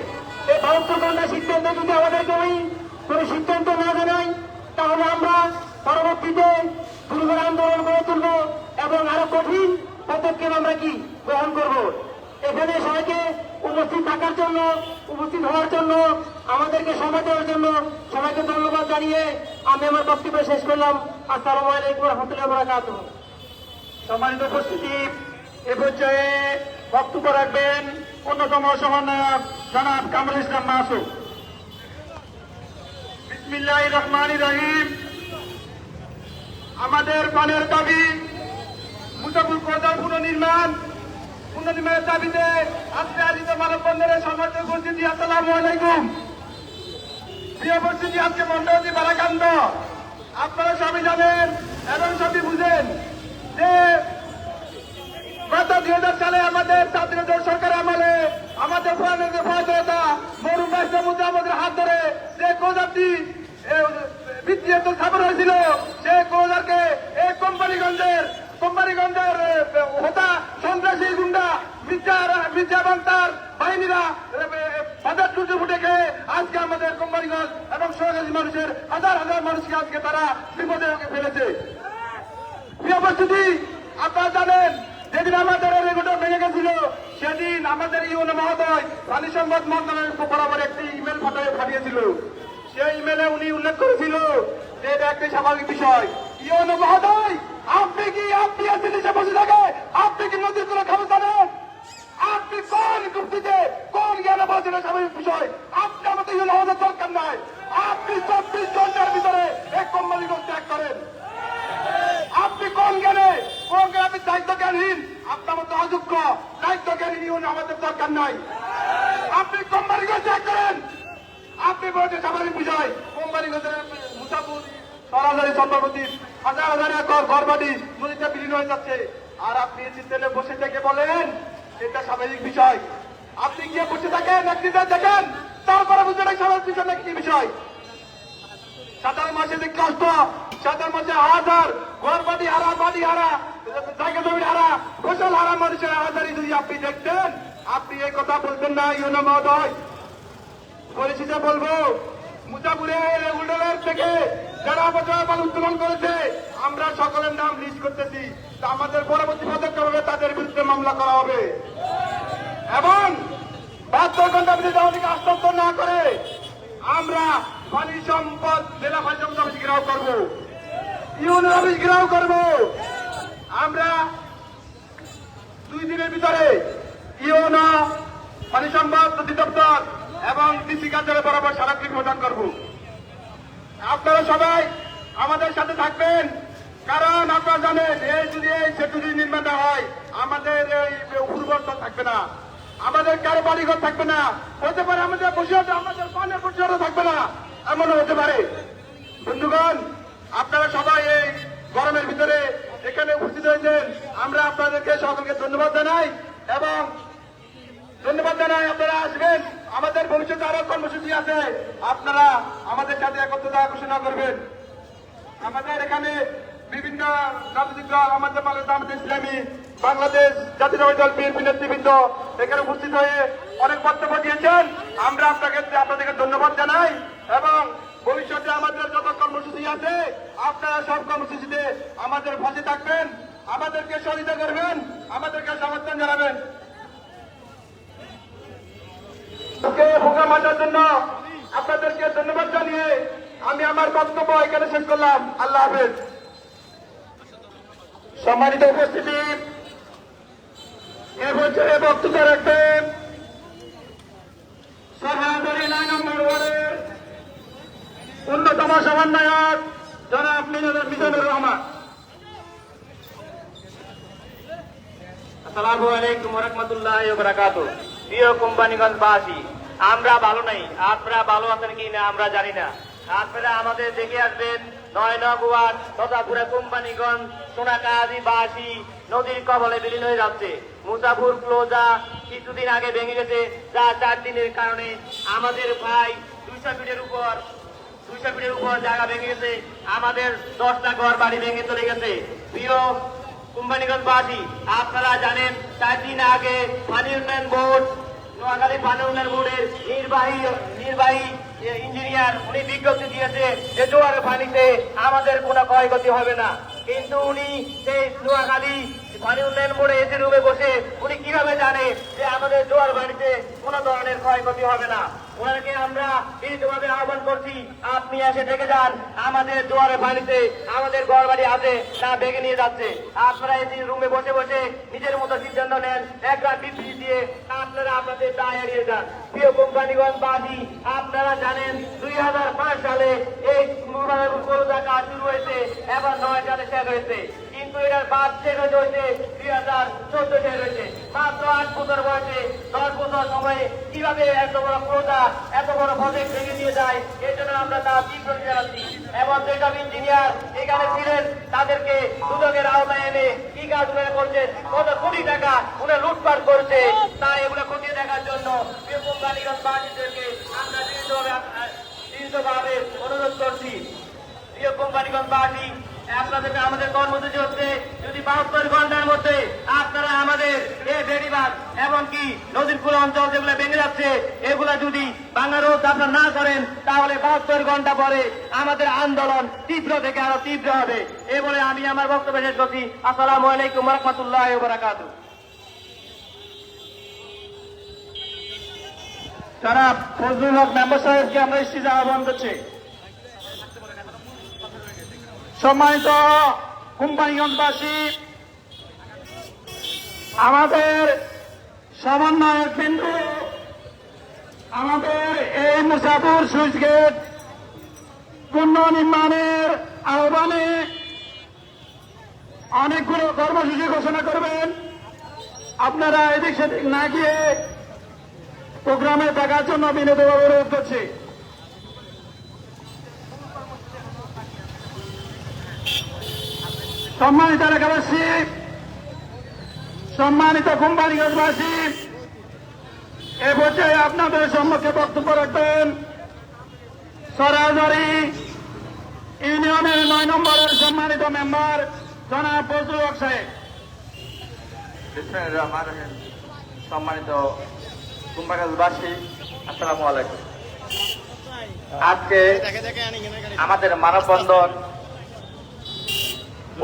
এই ৭২ ঘন্টার সিদ্ধান্ত যদি আমাদেরকে কোনো সিদ্ধান্ত না জানাই তাহলে আমরা পরবর্তীতে দুর্গর আন্দোলন গড়ে তুলব এবং আরো কঠিন পদক্ষেপ আমরা কি গ্রহণ করব। এখানে সবাইকে উপস্থিত থাকার জন্য, উপস্থিত হওয়ার জন্য, আমাদেরকে সময় দেওয়ার জন্য সবাইকে ধন্যবাদ জানিয়ে আমি আমার বক্তব্য শেষ করলাম। আসসালামু আলাইকুম রহমতুল্লাহ বারাকাতুহ। সম্মানিত উপস্থিতি, এ পর্যায়ে বক্তব্য রাখবেন অন্যতম সমন্বয়ক জনাব কামরুল ইসলাম মাসুদ। বিসমিল্লাহির রহমানির রহিম। আমাদের প্রাণের দাবি মুসাফির কোর্টার পুনর্নির্মাণের দাবিতে আজকে আয়োজিত মানববন্ধনের সম্মানিত উপস্থিতি, আসসালামু আলাইকুম। প্রিয় উপস্থিতি, আজকে মন্ডলী বারাকান্ত, আপনারা সবই জানেন এবং সবই বুঝেন যে গত 2000 সালে আমাদের ছাত্রদের সরকার আমলে আমাদের মরুম রাষ্ট্র মুজাফরের হাত ধরে যে কৌজারটি বিদ্যুৎ খবর হয়েছিল, সেই কৌজারকে এই কোম্পানিগঞ্জের হোতা সন্ত্রাসী গুন্ডা মির্জা এবং তার বাহিনীরা বাজার টুটে ফুটে খেয়ে আজকে আমাদের কোম্পানিগঞ্জ এবং সরকারি মানুষের হাজার হাজার মানুষকে আজকে তারা বিপদে ফেলেছে। প্রিয় উপস্থিতি, আপনারা জানেন যেদিন আমাদের রেগুলেটর ভেঙে গেছিল, সেদিন আমাদের ইউনো মহোদয় প্রাণী সম্পদ মন্ত্রণালয়ের বরাবর একটি ইমেল পাঠিয়েছিল। সেই ইমেলে উনি উল্লেখ করেছিল যে এটা একটি স্বাভাবিক বিষয়। ইউনো মহোদয়, আপনি এসে বসে থাকে, আপনি কি নদীর কোনো খবর জানেন? আপনি কোন যুক্তিতে কোন জ্ঞানে বলছেন স্বাভাবিক বিষয়? আপনি আমাদের ইউনো মহোদয় দরকার নাই। আপনি 24 ঘন্টার ভিতরে এক কোম্পানিগঞ্জ ত্যাগ করেন। আপনি কোন জ্ঞানে আপনি দায়িত্ব জ্ঞানহীন, আপনার মতো অযোগ্য দায়িত্ব জ্ঞানহীন ইউনো আমাদের দরকার নাই। আপনি কোম্পানিগঞ্জ ত্যাগ করেন। আপনি বলছেন স্বাভাবিক বিষয়। কোম্পানিগঞ্জের মুসাফুর সরাসরি সম্পত্তির হাজার হাজার একর ঘর বাড়ি নদীতে বিলীন হয়ে যাচ্ছে, আর আপনি সিস্টেমে বসে থেকে বলেন এটা স্বাভাবিক বিষয়। আপনি গিয়ে বসে থাকেন, একদিন দেখেন, তারপরে বুঝলেন স্বাভাবিক বিষয় না কি বিষয়। সাধারণ মাসে যে কষ্ট, সাধারণ মাসে হাজার ঘর বাড়ি হারা, জায়গা জমি হারা, ফসল হারা মানুষের হাজারি যদি আপনি দেখতেন, আপনি এই কথা বলতেন না ইউনো মহোদয়। পরিশেষে বলবো, মুজাফরের রেগুলেটর থেকে যারা মাল উত্তোলন করেছে, আমরা সকলের নাম লিস্ট করতেছি। তা আমাদের পরবর্তী পদক্ষেপ হবে তাদের বিরুদ্ধে মামলা করা হবে এবং 72 ঘন্টা বিরুদ্ধে আমাদেরকে আশ্বস্ত না করে আমরা পানি সম্পদ জেলা পানি সম্পদ অফিস ঘেরাও করবো, ইউনিয়ন অফিস ঘেরাও করবো। আমরা 2 দিনের ভিতরে ইউনো পানি সম্পদ অধিদপ্তর এবং ডিসি কার্যালয় বরাবর স্মারকলিপি প্রদান করব। আপনারা সবাই আমাদের সাথে থাকবেন, কারণ আপনারা জানেন এই যদি এই সেতু যদি নির্মাণ হয়, আমাদের এই উর্বরতা থাকবে না, আমাদের কারো বাড়িঘর থাকবে না, হতে পারে আমাদের বসিরহাটে আমাদের পানের বসিরহাটে থাকবে না, এমনও হতে পারে। বন্ধুগণ, আপনারা সবাই এই গরমের ভিতরে এখানে উপস্থিত হয়েছেন, আমরা আপনাদেরকে সকলকে ধন্যবাদ জানাই এবং আপনারা আসবেন। আমাদের ভবিষ্যতে আরো কর্মসূচি আছে, আপনারা আমাদের সাথে একত্রতা ঘোষণা করবেন। আমাদের এখানে বিভিন্ন রাজনৈতিক দল, আমাদের জামায়াতে ইসলামী, বাংলাদেশ জাতীয়তাবাদী দল বিএনপি নেতৃবৃন্দ এখানে উপস্থিত হয়ে অনেক বক্তব্য দিয়েছেন। আমরা আপনাদেরকে ধন্যবাদ জানাই এবং ভবিষ্যতে আমাদের যত কর্মসূচি আছে, আপনারা সব কর্মসূচিতে আমাদের পাশে থাকবেন, আমাদেরকে সহযোগিতা করবেন, আমাদেরকে সমর্থন জানাবেন। প্রোগ্রাম আসার জন্য আপনাদেরকে ধন্যবাদ জানিয়ে আমি আমার বক্তব্য এখানে শেষ করলাম। আল্লাহ হাফেজ। সম্মানিত উপস্থিতি, এ বছরে বক্তব্য রাখবেন সরহাদারি 9 নম্বর ওয়ার্ডের অন্যতম সমন্বয়ক জনাব মিজানুর রহমান। আসসালামু আলাইকুম ওয়া রাহমাতুল্লাহি ওয়া বারাকাতুহু। প্রিয় কোম্পানিগঞ্জবাসী, আমরা ভালো নাই, আপনারা ভালো আছেন কি না আমরা জানি না। আপনারা আমাদের দেখে আসবেন 9 নং ওয়ার্ড তথা পুরো কোম্পানিগঞ্জ সোনাকাজীবাসী নদীর কবলে বিলীন হয়ে যাচ্ছে। মুসাফুর ক্লোজা কিছুদিন আগে ভেঙে গেছে, যা 4 দিনের কারণে আমাদের ভাই 200 ফিটের উপর জায়গা ভেঙে গেছে, আমাদের 10টা ঘর বাড়ি ভেঙে চলে গেছে। প্রিয় কোম্পানিগঞ্জবাসী, আপনারা জানেন 4 দিন আগে পানি উন্নয়ন বোর্ড, নোয়াখালী পানি উন্নয়ন বোর্ডের নির্বাহী ইঞ্জিনিয়ার উনি বিজ্ঞপ্তি দিয়েছে যে জোয়ারের পানিতে আমাদের কোনো ক্ষয়ক্ষতি হবে না, কিন্তু উনি সেই নোয়াখালী পানি উন্নয়ন বোর্ডে এসে রুমে বসে উনি কিভাবে জানে যে আমাদের জোয়ার পানিতে কোনো ধরনের ক্ষয়ক্ষতি হবে না? ওনাকে আমরা বিনীতভাবে আহ্বান করছি, আপনি এসে দেখে যান আমাদের জোয়ারের পানিতে আমাদের ঘর বাড়ি আছে না ভেঙে নিয়ে যাচ্ছে। আপনারা এই রুমে বসে বসে নিজের মতো সিদ্ধান্ত নেন, একটা বিবৃতি দিয়ে আপনারা আপনাদের দায় এড়িয়ে যান। প্রিয় কোম্পানিগঞ্জবাসী, আপনারা জানেন 2005 সালে এই করোনা কাজ শুরু হয়েছে, এবার 9 সালে শেষ হয়েছে, কিন্তু এটার বাদ শেষ হয়েছে 2014 শেষ হয়েছে। মাত্র 8 বছর বয়সে 10 বছর সময়ে কিভাবে এত বড় করোনা এত বড় প্রজেক্ট ভেঙে নিয়ে যায়, এই জন্য আমরা তার তীব্র জানাচ্ছি। এবং যেসব ইঞ্জিনিয়ার এখানে ছিলেন তাদেরকে দুদকের আওতায় এনে কি কাজগুলো করছে, কত কোটি টাকা উনি লুটপাট করছে, তাই এগুলো খতিয়ে দেখার জন্য প্রিয় কোম্পানিগঞ্জবাসীদেরকে আমরা দৃঢ়ভাবে অনুরোধ করছি। প্রিয় কোম্পানিগঞ্জবাসী, আপনাদেরকে আমাদের কর্মসূচি হচ্ছে যদি 72 ঘন্টার মধ্যে আপনারা আমাদের এই বেড়িবাঁধ এমনকি নদীর কূল অঞ্চল যেগুলো ভেঙে যাচ্ছে এগুলা যদি ভাঙার রোধ আপনারা না করেন তাহলে 72 ঘন্টা পরে আমাদের আন্দোলন তীব্র থেকে আরো তীব্র হবে। এই বলে আমি আমার বক্তব্য শেষ করছি। আসসালামু আলাইকুম ওয়া রাহমাতুল্লাহি ওয়া বারাকাতুহু। জনাব ফজলুল হক মেম্বার সাহেবকে আমরা স্টেজে আহ্বান করছি। সম্মানিত কোম্পানিগঞ্জবাসী, আমাদের সমন্বয়ক বিন্দু আমাদের এই মুসাফুর সুইচ গেট পুনর্নির্মাণের আহ্বানে অনেকগুলো কর্মসূচি ঘোষণা করবেন। আপনারা এদিক সেদিক না গিয়ে প্রোগ্রামে থাকার জন্য বিনীতভাবে অনুরোধ করছি। সম্মানিত এলাকাবাসী, সম্মানিত কোম্পানিগঞ্জবাসী, এ পর্যায়ে আপনাদের সম্মুখে বক্তব্য রাখবেন সরাসরি ইউনিয়নের 9 নম্বরের সম্মানিত মেম্বার জনাব ফজলুল হক সাহেব। সম্মানিত কোম্পানিগঞ্জবাসী, আসসালামু আলাইকুম। আজকে আমাদের মানববন্ধন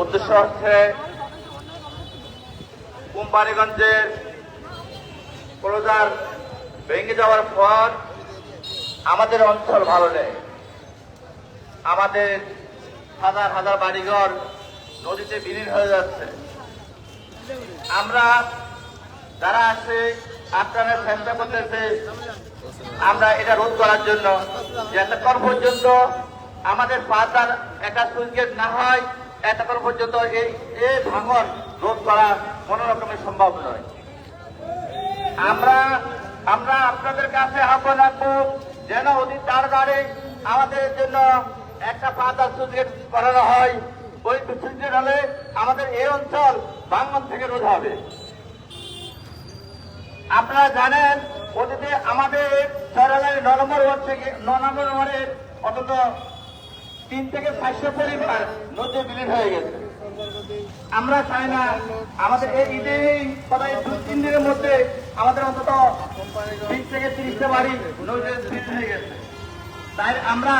উদ্দেশ্য হচ্ছে কোম্পানিগঞ্জের প্রজার ভেঙে যাওয়ার পর আমাদের অঞ্চল ভালো নেই, আমাদের হাজার হাজার বাড়িঘর নদীতে বিলীন হয়ে যাচ্ছে। আমরা যারা আছে আপনারা চেষ্টা করতেছে আমরা এটা রোধ করার জন্য, যতক্ষণ পর্যন্ত আমাদের পাতার একটা সুইচ গেট না হয় এতক্ষণ পর্যন্ত এই ভাঙন রোধ করা কোন রকমের সম্ভব নয়। আমরা আপনাদের কাছে আহ্বান রাখবো যেন অতি তাড়াতাড়ি আমাদের জন্য একটা পাতার সুইচ গেট করানো হয়। ওই সুইচ গেট হলে আমাদের এই অঞ্চল ভাঙন থেকে রোধ হবে। আপনারা জানেন অতীতে আমাদের সরাসরি 9 নম্বর ওয়ার্ড থেকে 9 নম্বর ওয়ার্ডের অন্তত 3 থেকে 400 পরিবার নদী বিলীন হয়ে গেছে। আমরা চাই না আমাদের এই ঈদে সবাই 2-3 দিনের মধ্যে আমাদের অন্তত 20 থেকে 30টা বাড়ি নদীতে বিলীন হয়ে গেছে। তাই আমরা